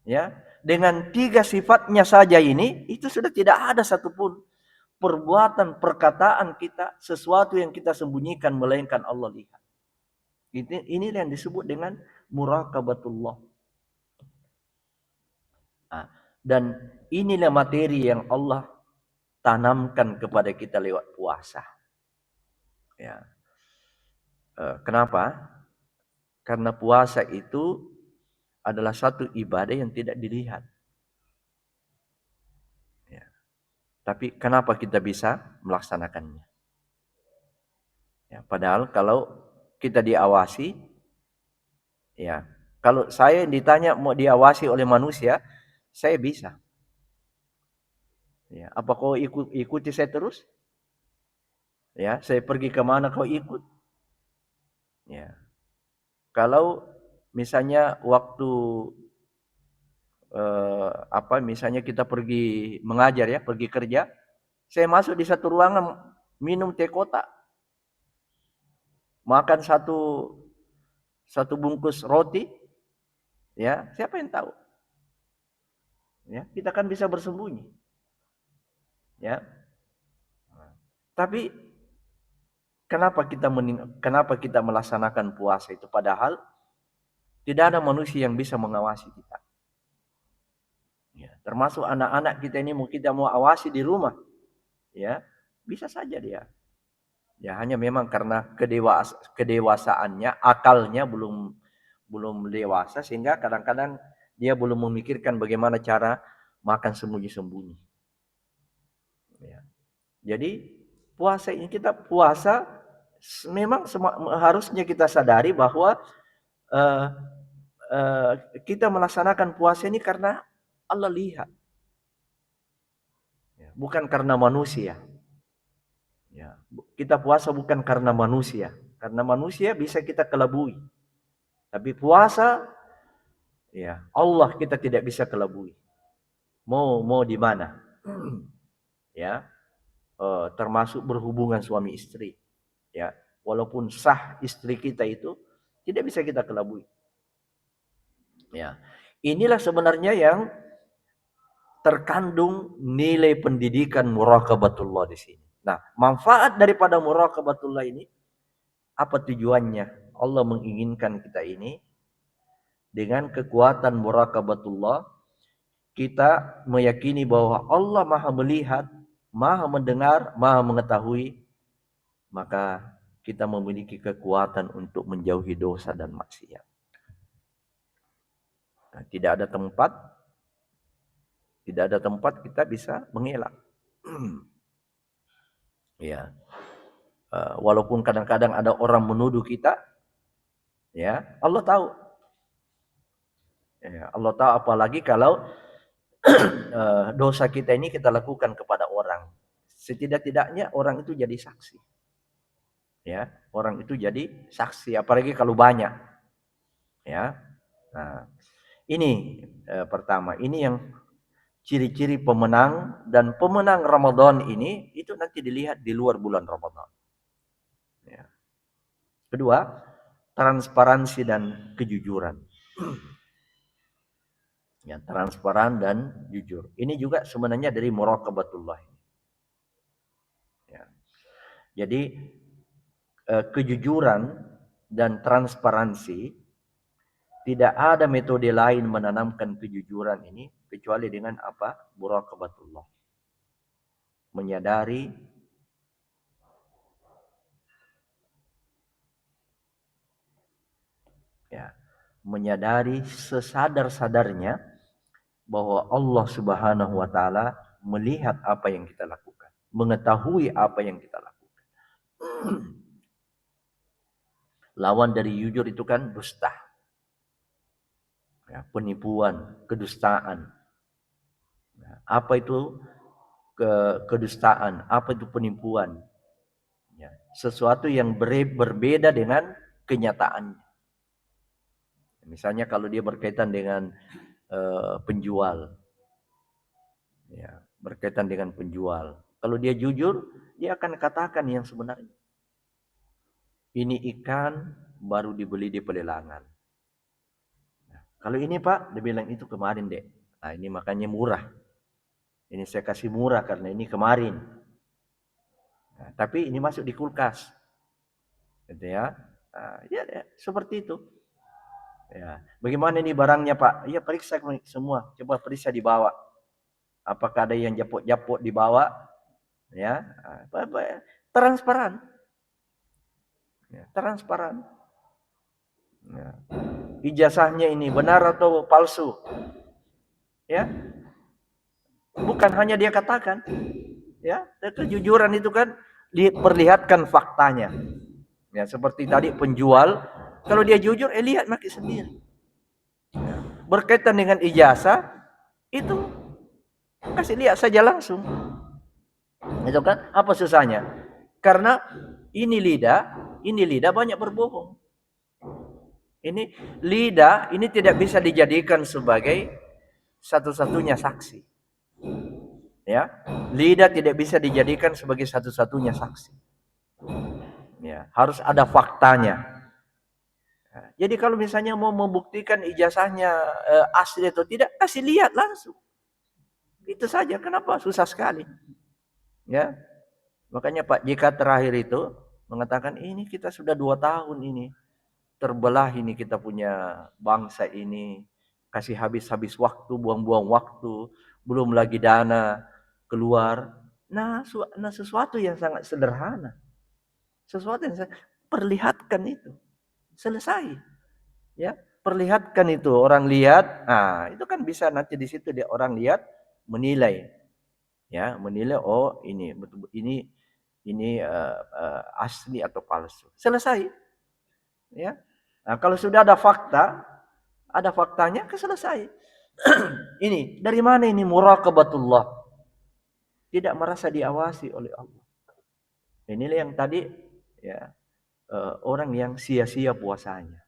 Ya, dengan 3 sifatnya saja ini, itu sudah tidak ada satupun perbuatan, perkataan kita, sesuatu yang kita sembunyikan melainkan Allah lihat. Ini yang disebut dengan muraqabatullah. Nah, dan inilah materi yang Allah tanamkan kepada kita lewat puasa. Ya. Kenapa? Karena puasa itu adalah satu ibadah yang tidak dilihat. Ya. Tapi kenapa kita bisa melaksanakannya? Ya, padahal kalau kita diawasi, ya, kalau saya ditanya mau diawasi oleh manusia, saya bisa. Ya, apa kau ikuti saya terus? Ya, saya pergi kemana kau ikut? Ya. Kalau misalnya waktu misalnya kita pergi mengajar ya, pergi kerja, saya masuk di satu ruangan minum teh kotak, makan satu bungkus roti, ya siapa yang tahu? Ya, kita kan bisa bersembunyi, ya. Tapi kenapa kita melaksanakan puasa itu padahal tidak ada manusia yang bisa mengawasi kita? Ya, termasuk anak-anak kita ini kita mau awasi di rumah. ya bisa saja dia. Ya hanya memang karena kedewasaannya, akalnya belum dewasa sehingga kadang-kadang dia belum memikirkan bagaimana cara makan sembunyi-sembunyi. Ya. Jadi puasa ini memang harusnya kita sadari bahwa uh, kita melaksanakan puasa ini karena Allah lihat, ya, bukan karena manusia. Ya, kita puasa bukan karena manusia. Karena manusia bisa kita kelabui. Tapi puasa, ya Allah kita tidak bisa kelabui. Mau di mana? Ya, termasuk berhubungan suami istri. Ya, walaupun sah istri kita itu tidak bisa kita kelabui. Ya, inilah sebenarnya yang terkandung nilai pendidikan muraqabatullah di sini. Nah, manfaat daripada muraqabatullah ini apa tujuannya? Allah menginginkan kita ini dengan kekuatan muraqabatullah kita meyakini bahwa Allah Maha melihat, Maha mendengar, Maha mengetahui, maka kita memiliki kekuatan untuk menjauhi dosa dan maksiat. Nah, tidak ada tempat kita bisa mengelak. Ya. Walaupun kadang-kadang ada orang menuduh kita, ya Allah tahu. Ya, Allah tahu, apalagi kalau dosa kita ini kita lakukan kepada orang. Setidak-tidaknya orang itu jadi saksi. Ya, orang itu jadi saksi, apalagi kalau banyak. Ya. Nah, ini pertama, ini yang ciri-ciri pemenang, dan pemenang Ramadan ini itu nanti dilihat di luar bulan Ramadan. Ya. Kedua, transparansi dan kejujuran. Ya, transparan dan jujur. Ini juga sebenarnya dari muraqabatullah. Ya. Jadi kejujuran dan transparansi, tidak ada metode lain menanamkan kejujuran ini kecuali dengan apa? Muraqabatullah. Menyadari sesadar-sadarnya bahwa Allah Subhanahu wa taala melihat apa yang kita lakukan, mengetahui apa yang kita lakukan. Lawan dari jujur itu kan dusta. Ya, penipuan, kedustaan. Nah, apa itu kedustaan? Apa itu penipuan? Ya, sesuatu yang berbeda dengan kenyataannya. Misalnya kalau dia berkaitan dengan penjual, ya, berkaitan dengan penjual. Kalau dia jujur, dia akan katakan yang sebenarnya. Ini ikan baru dibeli di pelelangan. Nah, kalau ini Pak, dia bilang itu kemarin dek. Nah ini makanya murah. Ini saya kasih murah karena ini kemarin. Nah, tapi ini masuk di kulkas. Gitu ya. Nah, ya, seperti itu. Ya, bagaimana ini barangnya Pak? Ya periksa semua, coba periksa di bawah. Apakah ada yang japot-japot di bawah? Ya, transparan. Ya, transparan. Ya. Ijazahnya ini benar atau palsu? Ya, bukan hanya dia katakan. Ya, kejujuran itu kan diperlihatkan faktanya. Ya, seperti tadi penjual, kalau dia jujur, lihat maki sendiri. Ya. Berkaitan dengan ijazah, itu kasih lihat saja langsung. Itu kan apa susahnya? Karena ini lidah banyak berbohong. Ini lidah ini tidak bisa dijadikan sebagai satu-satunya saksi. Ya, lidah tidak bisa dijadikan sebagai satu-satunya saksi. Ya, harus ada faktanya. Jadi kalau misalnya mau membuktikan ijazahnya asli atau tidak, kasih lihat langsung. Itu saja. Kenapa susah sekali? Ya, makanya Pak JK terakhir itu mengatakan ini kita sudah 2 tahun ini terbelah, ini kita punya bangsa ini, kasih habis waktu, buang-buang waktu, belum lagi dana keluar. Nah, sesuatu yang sangat sederhana. Sesuatu yang perlihatkan itu. Selesai. Ya, perlihatkan itu, orang lihat. Nah, itu kan bisa nanti di situ dia orang lihat menilai. Ya, menilai oh ini betul ini asli atau palsu. Selesai. Ya. Nah, kalau sudah ada fakta, ada faktanya selesai. Ini dari mana ini muraqabatullah? Tidak merasa diawasi oleh Allah. Inilah yang tadi ya orang yang sia-sia puasanya.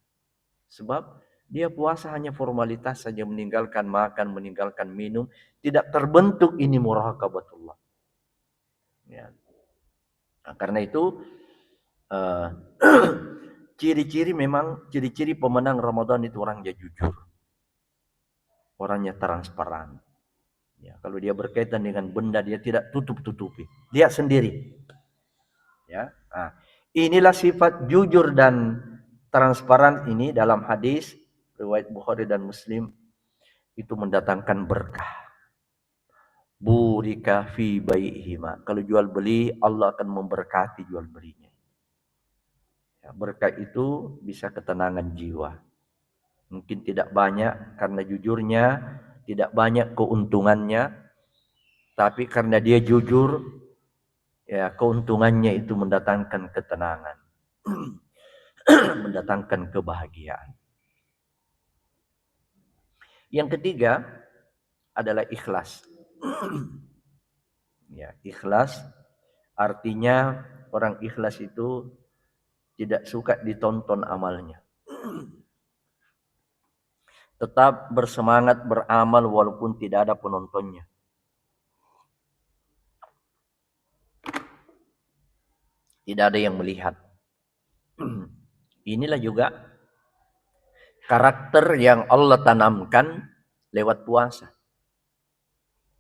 Sebab dia puasa hanya formalitas saja, meninggalkan makan, meninggalkan minum, tidak terbentuk ini muraqabatullah. Ya. Nah, karena itu ciri-ciri pemenang Ramadan itu orangnya jujur. Orangnya transparan. Ya, kalau dia berkaitan dengan benda dia tidak tutup-tutupi. Dia sendiri. Ya. Nah, inilah sifat jujur dan transparan ini dalam hadis riwayat Bukhari dan Muslim itu mendatangkan berkah. Burika fi bai'ihima. Kalau jual beli Allah akan memberkati jual belinya. Ya, berkah itu bisa ketenangan jiwa. Mungkin tidak banyak karena jujurnya, tidak banyak keuntungannya, tapi karena dia jujur, ya keuntungannya itu mendatangkan ketenangan, mendatangkan kebahagiaan. Yang ketiga adalah ikhlas. Ya, ikhlas artinya orang ikhlas itu tidak suka ditonton amalnya. Tetap bersemangat beramal walaupun tidak ada penontonnya. Tidak ada yang melihat. Inilah juga karakter yang Allah tanamkan lewat puasa.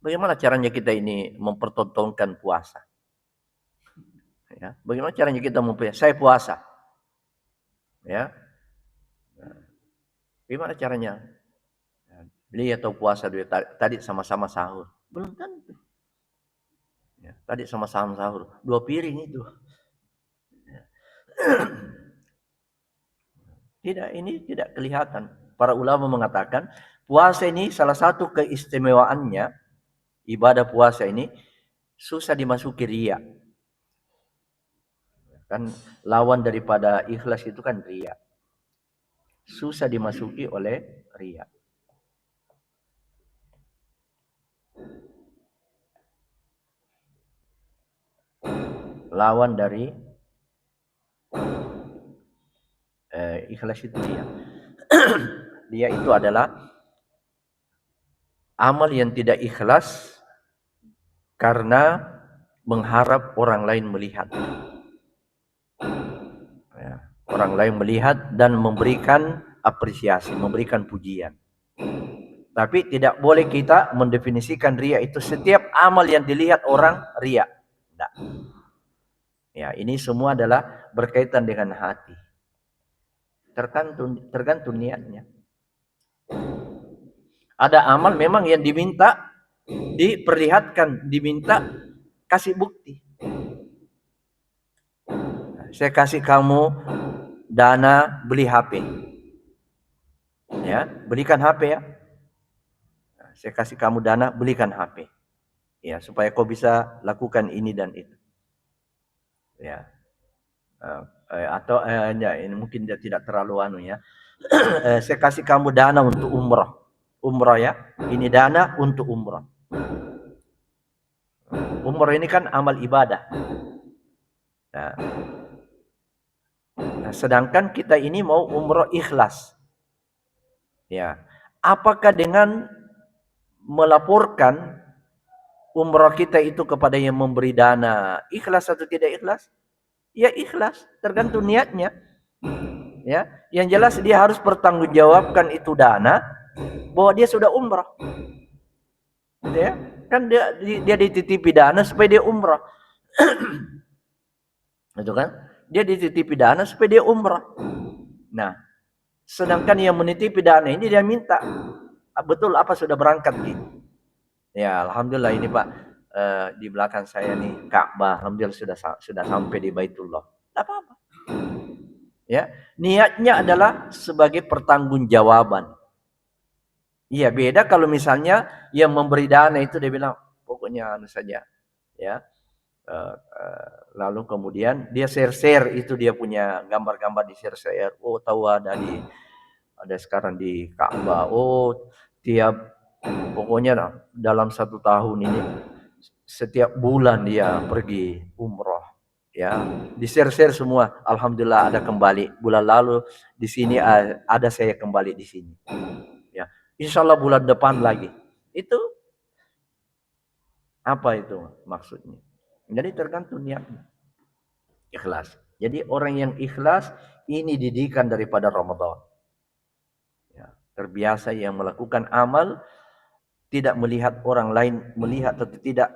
Bagaimana caranya kita ini mempertontonkan puasa? Ya, bagaimana caranya kita saya puasa? Ya. Gimana caranya? Beli atau puasa dulu tadi sama-sama sahur. Belum tentu. Ya, tadi sama-sama sahur. 2 piring itu. Ya. Tidak, ini tidak kelihatan. Para ulama mengatakan puasa ini salah satu keistimewaannya, ibadah puasa ini susah dimasuki riya. Kan lawan daripada ikhlas itu kan riya. Susah dimasuki oleh riya. Lawan dari ikhlas itu riya. Dia itu adalah amal yang tidak ikhlas karena mengharap orang lain melihat. Ya, orang lain melihat dan memberikan apresiasi, memberikan pujian. Tapi tidak boleh kita mendefinisikan riya itu setiap amal yang dilihat orang riya. Tidak. Ya, ini semua adalah berkaitan dengan hati. Tergantung niatnya. Ada amal memang yang diminta diperlihatkan, diminta kasih bukti. Saya kasih kamu dana beli HP. Ya, belikan HP ya. Saya kasih kamu dana, belikan HP. Ya, supaya kau bisa lakukan ini dan itu. Ya. Ini mungkin dia tidak terlalu ya. Saya kasih kamu dana untuk umrah. Umrah ya. Ini dana untuk umrah. Umrah ini kan amal ibadah. Nah, sedangkan kita ini mau umrah ikhlas. Ya. Apakah dengan melaporkan umrah kita itu kepada yang memberi dana ikhlas atau tidak ikhlas? Ya ikhlas, tergantung niatnya. Ya, yang jelas dia harus pertanggungjawabkan itu dana bahwa dia sudah umrah. Ya, kan dia dititipi dana supaya dia umrah. Itu kan? Dia dititipi dana supaya dia umrah. Nah, sedangkan yang menitipi dana ini dia minta betul apa sudah berangkat gitu. Ya, alhamdulillah ini Pak, di belakang saya nih Ka'bah, alhamdulillah sudah sampai di Baitullah. Tidak apa-apa. Ya, niatnya adalah sebagai pertanggungjawaban. Iya, beda kalau misalnya yang memberi dana itu dia bilang pokoknya anu saja, ya. Lalu kemudian dia share itu dia punya gambar-gambar di share. Oh, tahu ada sekarang di Ka'bah. Oh, pokoknya dalam 1 tahun ini setiap bulan dia pergi umroh. Ya, di share semua. Alhamdulillah ada kembali. Bulan lalu di sini ada saya kembali di sini. Ya, insya Allah bulan depan lagi. Itu apa itu maksudnya? Jadi tergantung niatnya. Ikhlas. Jadi orang yang ikhlas ini didikan daripada Ramadan. Ya, terbiasa yang melakukan amal tidak melihat orang lain melihat atau tidak,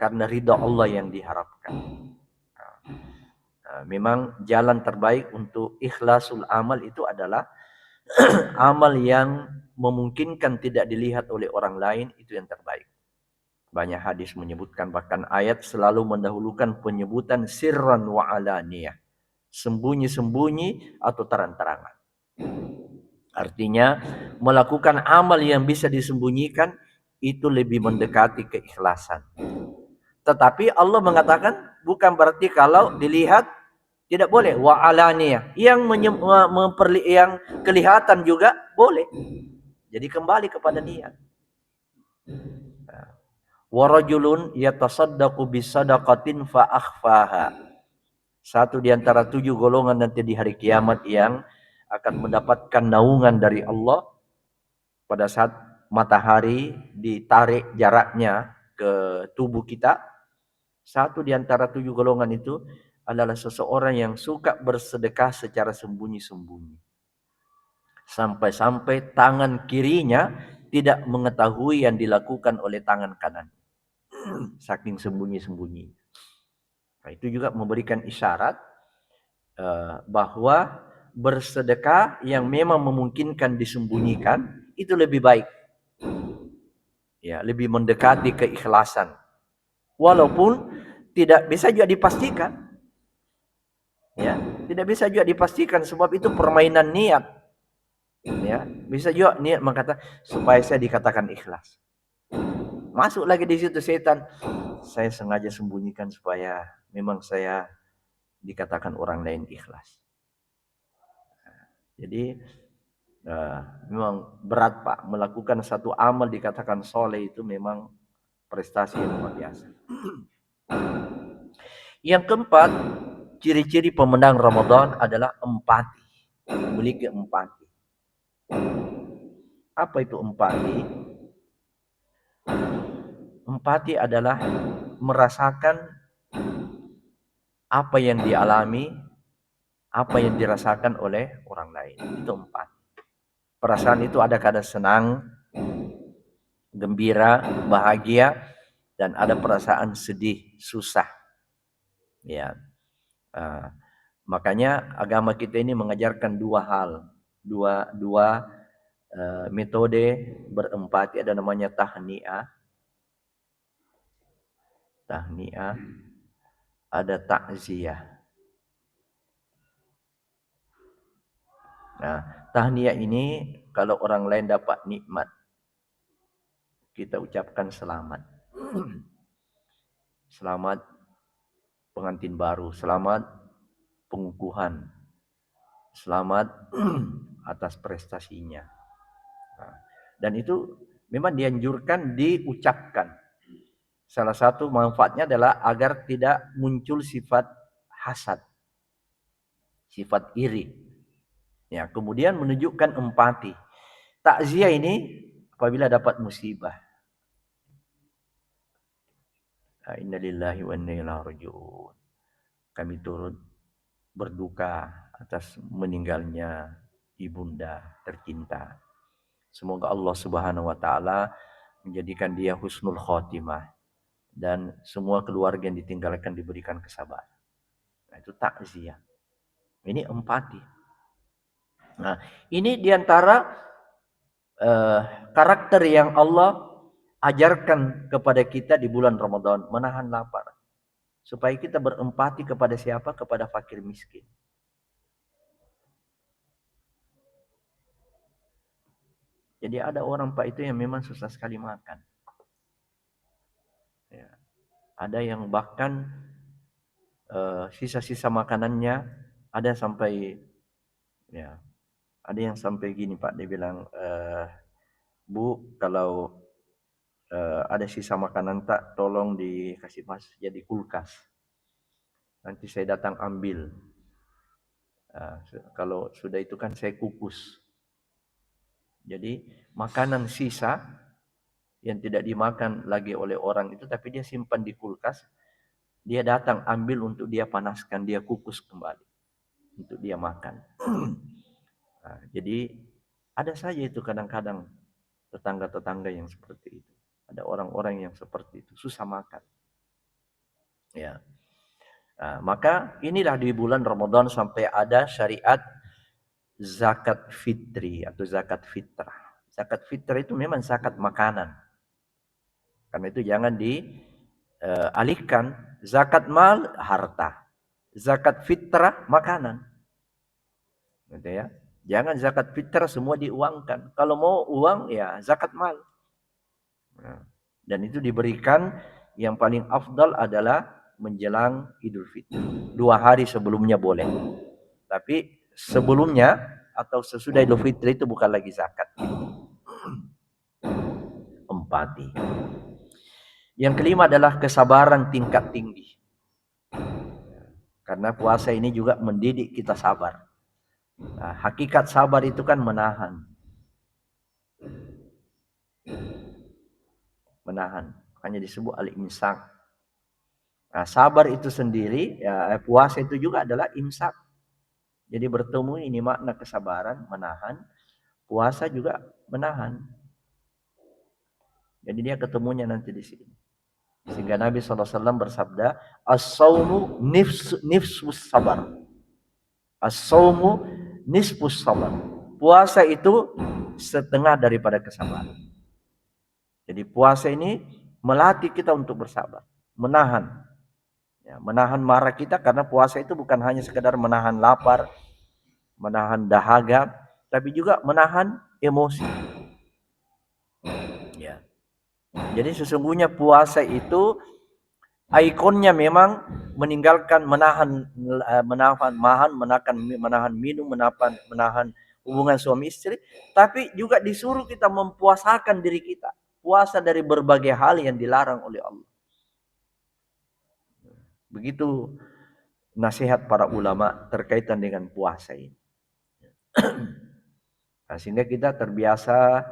karena ridha Allah yang diharapkan. Memang jalan terbaik untuk ikhlasul amal itu adalah amal yang memungkinkan tidak dilihat oleh orang lain, itu yang terbaik. Banyak hadis menyebutkan, bahkan ayat selalu mendahulukan penyebutan sirran wa alaniyah, sembunyi-sembunyi atau terang-terangan. Artinya melakukan amal yang bisa disembunyikan itu lebih mendekati keikhlasan. Tetapi Allah mengatakan bukan berarti kalau dilihat tidak boleh, wa alaniyah. Yang kelihatan juga boleh. Jadi kembali kepada niat. Wa rajulun yatasaddaqu bisadaqatin fa akhfaha. Satu di antara 7 golongan nanti di hari kiamat yang akan mendapatkan naungan dari Allah pada saat matahari ditarik jaraknya ke tubuh kita. Satu di antara 7 golongan itu adalah seseorang yang suka bersedekah secara sembunyi-sembunyi. Sampai-sampai tangan kirinya tidak mengetahui yang dilakukan oleh tangan kanan. Saking sembunyi-sembunyi. Nah, itu juga memberikan isyarat bahwa bersedekah yang memang memungkinkan disembunyikan itu lebih baik. Ya, lebih mendekati keikhlasan. Walaupun tidak bisa juga dipastikan. Ya, tidak bisa juga dipastikan sebab itu permainan niat. Ya, bisa juga niat mengatakan supaya saya dikatakan ikhlas. Masuk lagi di situ setan. Saya sengaja sembunyikan supaya memang saya dikatakan orang lain ikhlas. Jadi memang berat Pak, melakukan satu amal dikatakan soleh itu memang prestasi yang luar biasa. Yang keempat, ciri-ciri pemenang Ramadan adalah empati, memiliki empati. Apa itu empati? Empati adalah merasakan apa yang dialami, apa yang dirasakan oleh orang lain. Itu empati. Perasaan itu ada kadang senang, gembira, bahagia, dan ada perasaan sedih, susah. Ya, makanya agama kita ini mengajarkan 2 hal, dua metode berempati. Ada namanya tahniah, ada takziah. Nah, tahniah ini kalau orang lain dapat nikmat, kita ucapkan selamat. Selamat pengantin baru, selamat pengukuhan, selamat atas prestasinya. Nah, dan itu memang dianjurkan diucapkan. Salah satu manfaatnya adalah agar tidak muncul sifat hasad, sifat iri. Ya, kemudian menunjukkan empati. Takziah ini apabila dapat musibah. Innalillahi wa inna ilaihi raji'un. Kami turut berduka atas meninggalnya ibunda tercinta. Semoga Allah Subhanahu wa taala menjadikan dia husnul khotimah dan semua keluarga yang ditinggalkan diberikan kesabaran. Nah, itu takziah. Ini empati. Nah, ini diantara karakter yang Allah ajarkan kepada kita di bulan Ramadan menahan lapar. Supaya kita berempati kepada siapa? Kepada fakir miskin. Jadi ada orang Pak itu yang memang susah sekali makan. Ya. Ada yang bahkan sisa-sisa makanannya ada sampai ya ada yang sampai gini Pak, dia bilang Bu, kalau ada sisa makanan tak tolong dikasih Mas jadi kulkas, nanti saya datang ambil. Kalau sudah itu kan saya kukus. Jadi makanan sisa yang tidak dimakan lagi oleh orang itu tapi dia simpan di kulkas, dia datang ambil untuk dia panaskan, dia kukus kembali untuk dia makan. Jadi ada saja itu kadang-kadang tetangga-tetangga yang seperti itu. Ada orang-orang yang seperti itu, susah makan. Ya. Maka inilah di bulan Ramadan sampai ada syariat zakat fitri atau zakat fitrah. Zakat fitrah itu memang zakat makanan. Karena itu jangan dialihkan. Zakat mal harta. Zakat fitrah makanan. Gitu ya. Jangan zakat fitrah semua diuangkan. Kalau mau uang ya zakat mal. Dan itu diberikan yang paling afdal adalah menjelang Idul Fitri. 2 hari sebelumnya boleh. Tapi sebelumnya atau sesudah Idul Fitri itu bukan lagi zakat. Empati. Yang kelima adalah kesabaran tingkat tinggi. Karena puasa ini juga mendidik kita sabar. Hakikat sabar itu kan menahan. Menahan. Hanya disebut al-imsak. Sabar itu sendiri, ya, puasa itu juga adalah imsak. Jadi bertemu ini makna kesabaran, menahan. Puasa juga menahan. Jadi dia ketemunya nanti di sini. Sehingga Nabi SAW bersabda, as-sawmu nifsus sabar. As-sawmu nisfus sabar. Puasa itu setengah daripada kesabaran. Jadi puasa ini melatih kita untuk bersabar, menahan. Ya, menahan marah kita karena puasa itu bukan hanya sekedar menahan lapar, menahan dahaga, tapi juga menahan emosi. Ya. Jadi sesungguhnya puasa itu ikonnya memang meninggalkan menahan minum, menahan hubungan suami istri, tapi juga disuruh kita mempuasakan diri kita. Puasa dari berbagai hal yang dilarang oleh Allah. Begitu nasihat para ulama terkaitan dengan puasa ini. Sehingga kita terbiasa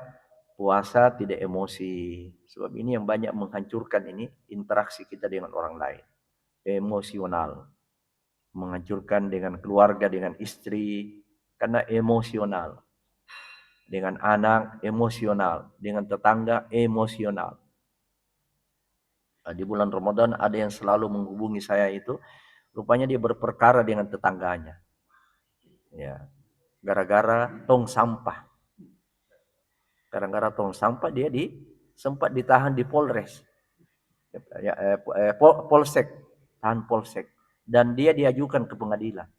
puasa tidak emosi. Sebab ini yang banyak menghancurkan ini interaksi kita dengan orang lain. Emosional. Menghancurkan dengan keluarga, dengan istri. Karena emosional. Dengan anak, emosional. Dengan tetangga, emosional. Di bulan Ramadan ada yang selalu menghubungi saya itu. Rupanya dia berperkara dengan tetangganya. Ya. Gara-gara tong sampah. Gara-gara tong sampah dia sempat ditahan di Polres. Polsek. Tahan Polsek. Dan dia diajukan ke pengadilan.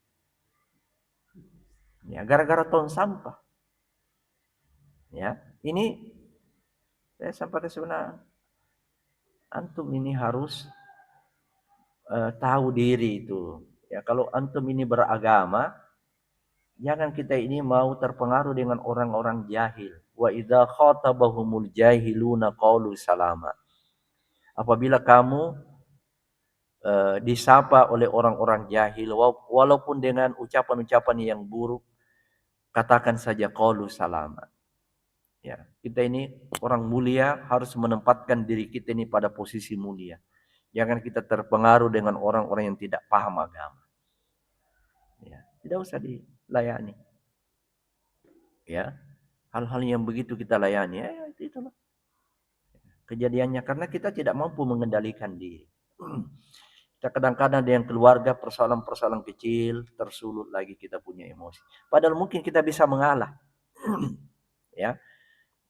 Ya, gara-gara tong sampah. Ya, ini saya sampai sebenarnya antum ini harus tahu diri itu. Ya, kalau antum ini beragama, jangan kita ini mau terpengaruh dengan orang-orang jahil. Wa idza khatabahumul jahiluna qalu salama. Apabila kamu disapa oleh orang-orang jahil, walaupun dengan ucapan-ucapan yang buruk, katakan saja qalu salama. Ya, kita ini orang mulia harus menempatkan diri kita ini pada posisi mulia. Jangan kita terpengaruh dengan orang-orang yang tidak paham agama. Ya, tidak usah dilayani. Ya, hal-hal yang begitu kita layani, ya itulah kejadiannya karena kita tidak mampu mengendalikan diri. Kita kadang-kadang dengan keluarga persoalan-persoalan kecil tersulut lagi kita punya emosi. Padahal mungkin kita bisa mengalah. Ya,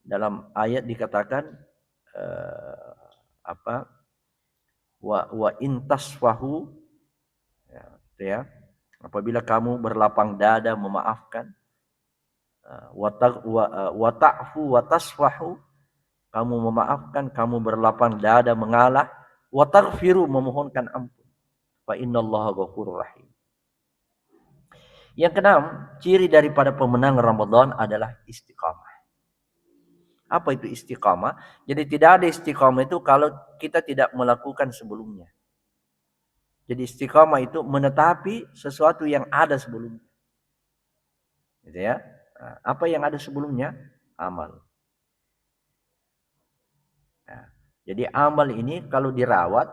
dalam ayat dikatakan apa wa intasfahu, ya, apabila kamu berlapang dada memaafkan, wa ta'fu wa tasfahu, kamu memaafkan, kamu berlapang dada mengalah, wa taghfiru, memohonkan ampun, fa innallaha ghafurur rahim. Yang keenam, ciri daripada pemenang Ramadan adalah istiqamah. Apa itu istiqamah? Jadi tidak ada istiqamah itu kalau kita tidak melakukan sebelumnya. Jadi istiqamah itu menetapi sesuatu yang ada sebelumnya. Gitu ya. Nah, apa yang ada sebelumnya? Amal. Nah, jadi amal ini kalau dirawat,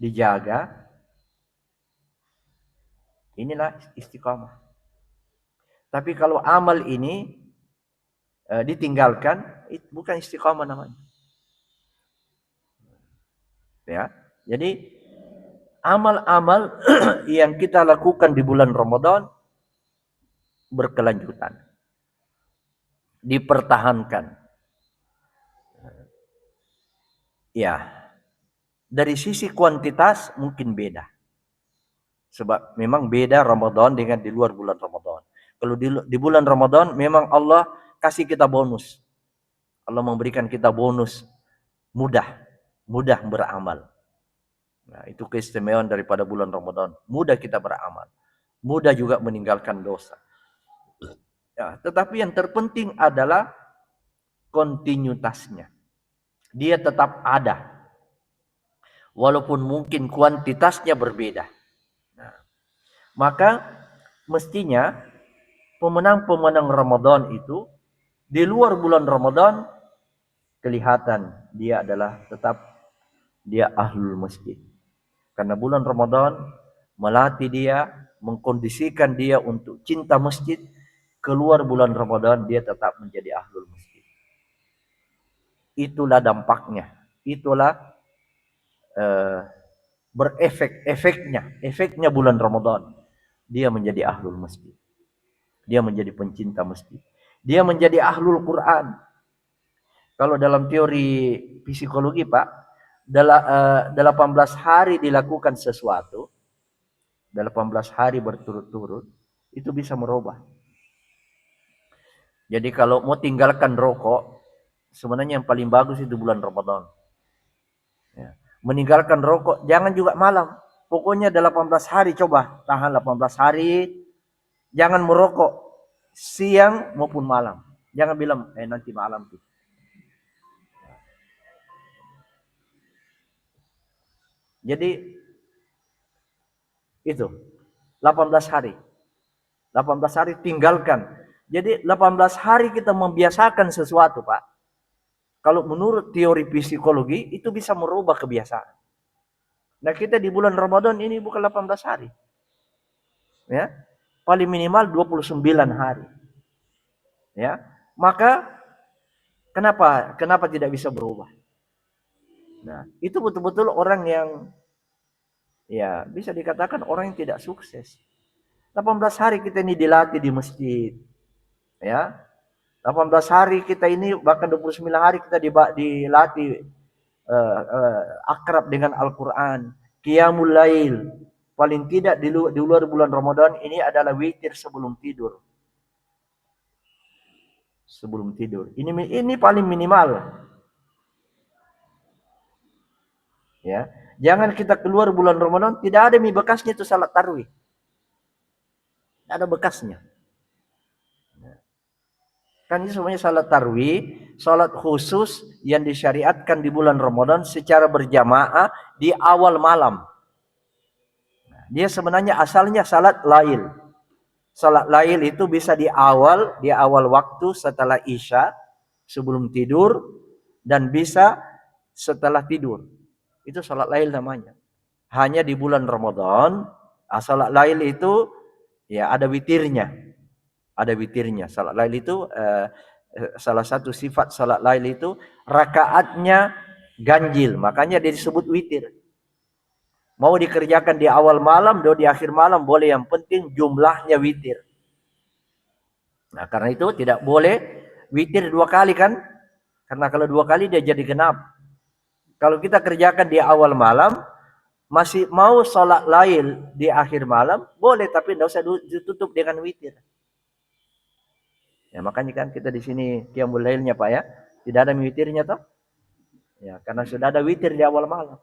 dijaga, inilah istiqamah. Tapi kalau amal ini ditinggalkan, itu bukan istiqamah namanya. Ya, jadi amal-amal yang kita lakukan di bulan Ramadan berkelanjutan, dipertahankan. Ya, dari sisi kuantitas mungkin beda. Sebab memang beda Ramadan dengan di luar bulan Ramadan. Kalau di bulan Ramadan memang Allah kasih kita bonus. Allah memberikan kita bonus mudah beramal. Nah, itu keistimewaan daripada bulan Ramadan. Mudah kita beramal. Mudah juga meninggalkan dosa. Ya, tetapi yang terpenting adalah kontinuitasnya. Dia tetap ada. Walaupun mungkin kuantitasnya berbeda. Nah, maka mestinya pemenang-pemenang Ramadan itu di luar bulan Ramadan kelihatan dia adalah tetap dia ahlul masjid. Karena bulan Ramadan melatih dia, mengkondisikan dia untuk cinta masjid. Keluar bulan Ramadan dia tetap menjadi ahlul masjid. Itulah dampaknya. Itulah efeknya bulan Ramadan. Dia menjadi ahlul masjid. Dia menjadi pencinta masjid. Dia menjadi ahlul Quran. Kalau dalam teori psikologi, Pak, 18 hari dilakukan sesuatu, 18 hari berturut-turut, itu bisa merubah. Jadi kalau mau tinggalkan rokok, sebenarnya yang paling bagus itu bulan Ramadan. Ya. Meninggalkan rokok, jangan juga malam. Pokoknya 18 hari coba, tahan 18 hari, jangan merokok siang maupun malam. Jangan bilang, nanti malam tuh. Jadi itu 18 hari. 18 hari tinggalkan. Jadi 18 hari kita membiasakan sesuatu, Pak. Kalau menurut teori psikologi itu bisa merubah kebiasaan. Nah, kita di bulan Ramadan ini bukan 18 hari. Ya. Paling minimal 29 hari. Ya. Maka kenapa tidak bisa berubah? Nah, itu betul-betul orang yang ya bisa dikatakan orang yang tidak sukses. 18 hari kita ini dilatih di masjid. Ya. 18 hari kita ini, bahkan 29 hari kita dilatih akrab dengan Al-Quran. Qiyamul Lail. Paling tidak di luar bulan Ramadan ini adalah witir sebelum tidur. Sebelum tidur. Ini paling minimal. Ya, jangan kita keluar bulan Ramadan tidak ada bekasnya itu salat tarawih. Tidak ada bekasnya. Kan ini semuanya salat tarawih, salat khusus yang disyariatkan di bulan Ramadan secara berjamaah di awal malam. Dia sebenarnya asalnya salat lail. Salat lail itu bisa di awal waktu setelah Isya sebelum tidur dan bisa setelah tidur. Itu salat lail namanya. Hanya di bulan Ramadan, salat lail itu ya ada witirnya. Ada witirnya. Salat lail itu salah satu sifat salat lail itu rakaatnya ganjil. Makanya dia disebut witir. Mau dikerjakan di awal malam, di akhir malam boleh, yang penting jumlahnya witir. Nah, karena itu tidak boleh witir 2 kali kan? Karena kalau 2 kali dia jadi genap. Kalau kita kerjakan di awal malam, masih mau sholat lail di akhir malam, boleh, tapi tidak usah ditutup dengan witir. Ya, makanya kan kita di sini qiyamul lailnya Pak ya, tidak ada witirnya toh. Ya, karena sudah ada witir di awal malam.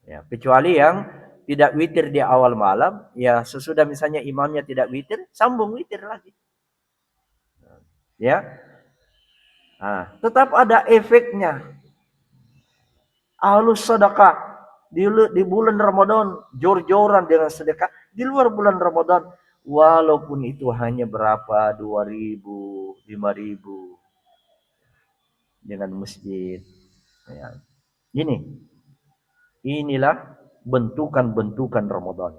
Ya, kecuali yang tidak witir di awal malam, ya sesudah misalnya imamnya tidak witir, sambung witir lagi. Ya. Nah, tetap ada efeknya. Ahlus sedekah di bulan Ramadan jor-joran dengan sedekah, di luar bulan Ramadan walaupun itu hanya berapa 2.000, 5.000 dengan masjid. Ya. Inilah bentukan-bentukan Ramadan.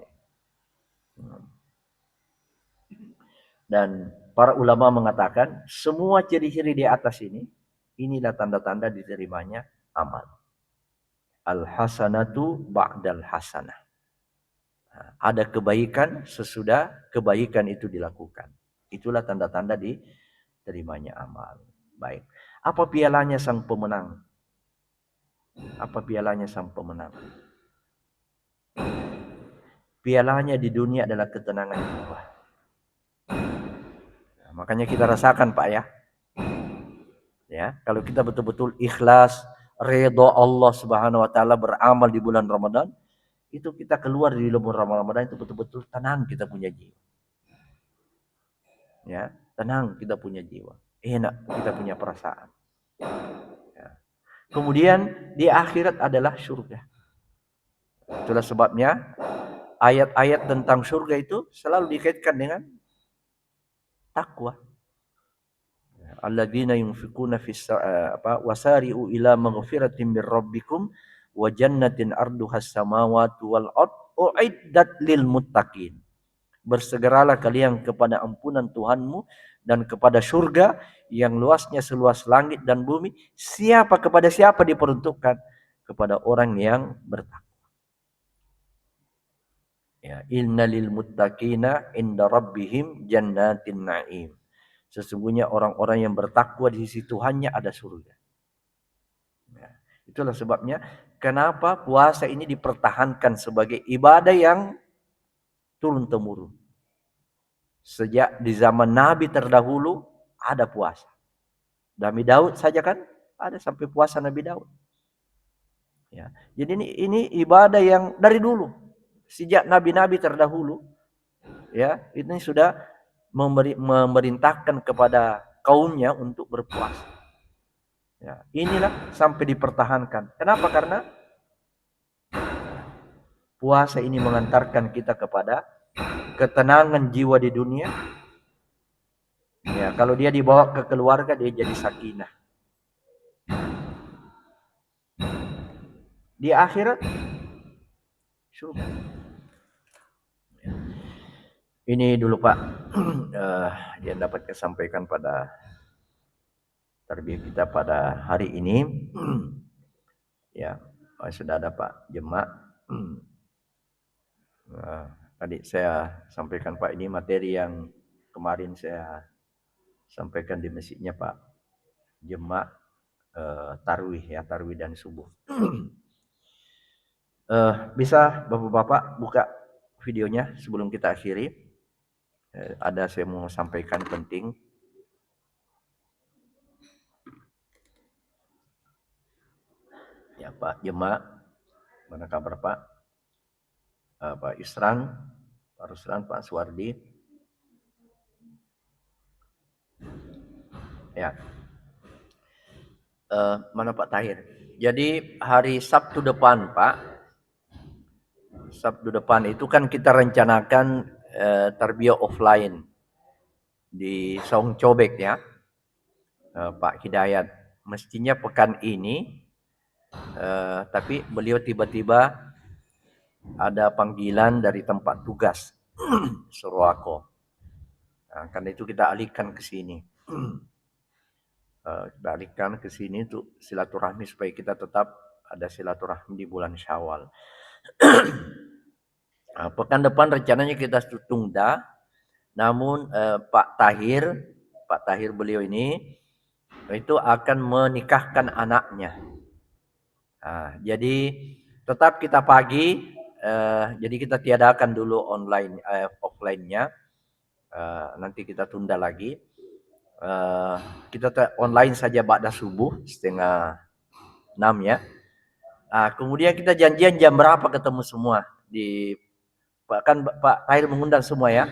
Dan para ulama mengatakan semua ciri-ciri di atas ini, inilah tanda-tanda diterimanya amal. Al-hasanatu ba'dal hasanah. Ada kebaikan sesudah kebaikan itu dilakukan. Itulah tanda-tanda diterimanya amal. Baik. Apa pialanya sang pemenang? Apa pialanya sang pemenang? Pialanya di dunia adalah ketenangan jiwa. Nah, makanya kita rasakan Pak ya. Ya, kalau kita betul-betul ikhlas, redha Allah Subhanahu wa taala beramal di bulan Ramadan, itu kita keluar di bulan Ramadan itu betul-betul tenang kita punya jiwa. Ya, tenang kita punya jiwa. Enak kita punya perasaan. Ya. Kemudian di akhirat adalah surga. Itulah sebabnya ayat-ayat tentang surga itu selalu dikaitkan dengan takwa. Alladzina yunfiquna wasari'u ila maghfiratin mir rabbikum wa jannatin arduhas samawati wal ard uiddat lil muttaqin. Bersegeralah kalian kepada ampunan Tuhanmu dan kepada surga yang luasnya seluas langit dan bumi. Kepada siapa diperuntukkan? Kepada orang yang bertakwa. Ya, innalil muttaqina inda rabbihim jannatin na'im. Sesungguhnya orang-orang yang bertakwa di sisi Tuhannya ada surga. Ya, itulah sebabnya kenapa puasa ini dipertahankan sebagai ibadah yang turun-temurun. Sejak di zaman Nabi terdahulu ada puasa. Nabi Daud saja kan ada sampai puasa Nabi Daud. Ya, jadi ini ibadah yang dari dulu. Sejak nabi-nabi terdahulu, ya, ini sudah memerintahkan kepada kaumnya untuk berpuasa. Ya, inilah sampai dipertahankan. Kenapa? Karena puasa ini mengantarkan kita kepada ketenangan jiwa di dunia. Ya, kalau dia dibawa ke keluarga dia jadi sakinah. Di akhirat surga. Ini dulu Pak yang dapat saya sampaikan pada tarbiyah kita pada hari ini. Ya, sudah ada Pak Jemaah. Tadi saya sampaikan Pak, ini materi yang kemarin saya sampaikan di masjidnya Pak Jemaah tarwih ya, tarwih dan subuh. Bisa Bapak-bapak buka videonya sebelum kita akhiri. Ada saya mau sampaikan penting. Ya Pak Jemaah, mana kabar Pak? Pak Isran, Pak Ruslan, Pak Suwardi. Ya. Mana Pak Tahir? Jadi hari Sabtu depan Pak, Sabtu depan itu kan kita rencanakan tarbiyah offline di Saung Cobek ya, Pak Hidayat. Mestinya pekan ini, tapi beliau tiba-tiba ada panggilan dari tempat tugas Surwako. Nah, karena itu kita alihkan ke sini. Kita alihkan ke sini untuk silaturahmi supaya kita tetap ada silaturahmi di bulan Syawal. Nah, pekan depan rencananya kita tunda, namun Pak Pak Tahir beliau ini itu akan menikahkan anaknya. Nah, jadi tetap kita pagi, jadi kita tiadakan dulu offline-nya. Nanti kita tunda lagi. Kita online saja ba'da subuh 5:30 ya. Kemudian kita janjian jam berapa ketemu semua di Pak Tahir mengundang semua ya.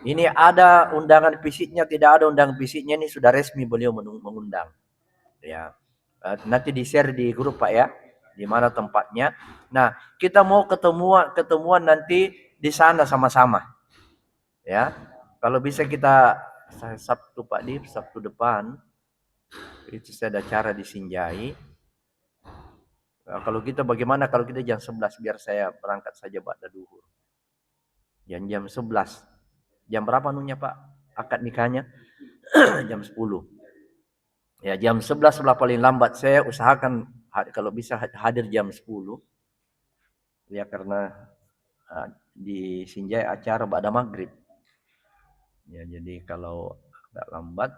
Ini ada undangan fisiknya, tidak ada undangan fisiknya, ini sudah resmi beliau mengundang. Ya. Nanti di-share di grup Pak ya, di mana tempatnya. Nah, kita mau ketemuan nanti di sana sama-sama. Ya. Kalau bisa kita Sabtu Pak Dip, Sabtu depan itu saya ada acara di Sinjai. Kalau kita bagaimana kalau kita jam 11 biar saya berangkat saja ba'da duhur. Jam 11. Jam berapa anunya Pak? Akad nikahnya? Jam 10. Ya, jam 11 paling lambat saya usahakan kalau bisa hadir jam 10. Ya karena di Sinjai acara ba'da maghrib. Ya jadi kalau agak lambat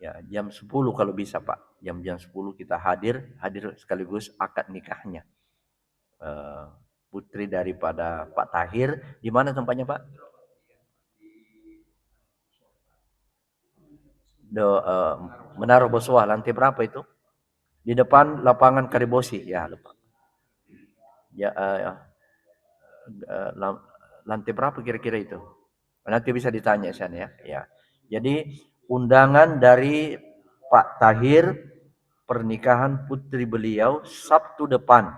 ya jam 10 kalau bisa Pak. Jam 10 kita hadir sekaligus akad nikahnya. Putri daripada Pak Tahir. Di mana tempatnya Pak? Menara Boswa, lantai berapa itu? Di depan lapangan Karibosi, ya lupa. Ya, lantai berapa kira-kira itu? Nanti bisa ditanya sana ya. Ya. Jadi undangan dari Pak Tahir pernikahan putri beliau Sabtu depan.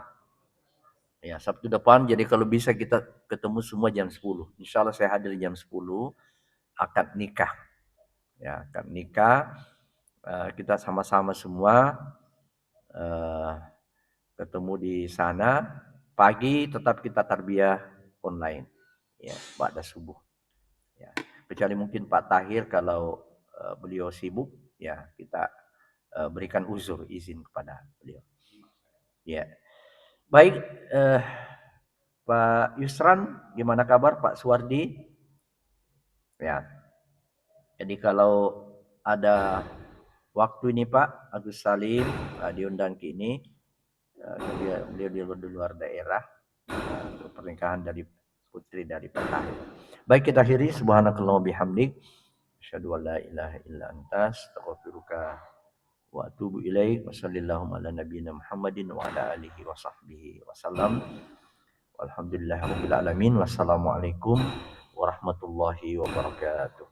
Ya, Sabtu depan. Jadi kalau bisa kita ketemu semua jam 10. Insya Allah saya hadir jam 10 akad nikah. Ya, akad nikah. Kita sama-sama semua ketemu di sana. Pagi tetap kita tarbiyah online. Ya, ba'da subuh. Ya. Kecuali mungkin Pak Tahir kalau beliau sibuk, ya kita berikan uzur, izin kepada beliau. Ya. Baik, Pak Yusran, gimana kabar Pak Suwardi? Ya. Jadi kalau ada waktu ini Pak Agus Salim diundang ke ini, beliau di luar daerah untuk pernikahan dari putri dari Pak Tahir. Baik, kita akhiri. Subhanakallah bihamdik. Asyhadu an la ilaha illa anta astaghfiruka wa atubu ilaik. Wassallallahu ala nabiyyina Muhammadin wa ala alihi wa sahbihi wasallam. Walhamdulillahirabbil alamin. Wassalamualaikum warahmatullahi wabarakatuh.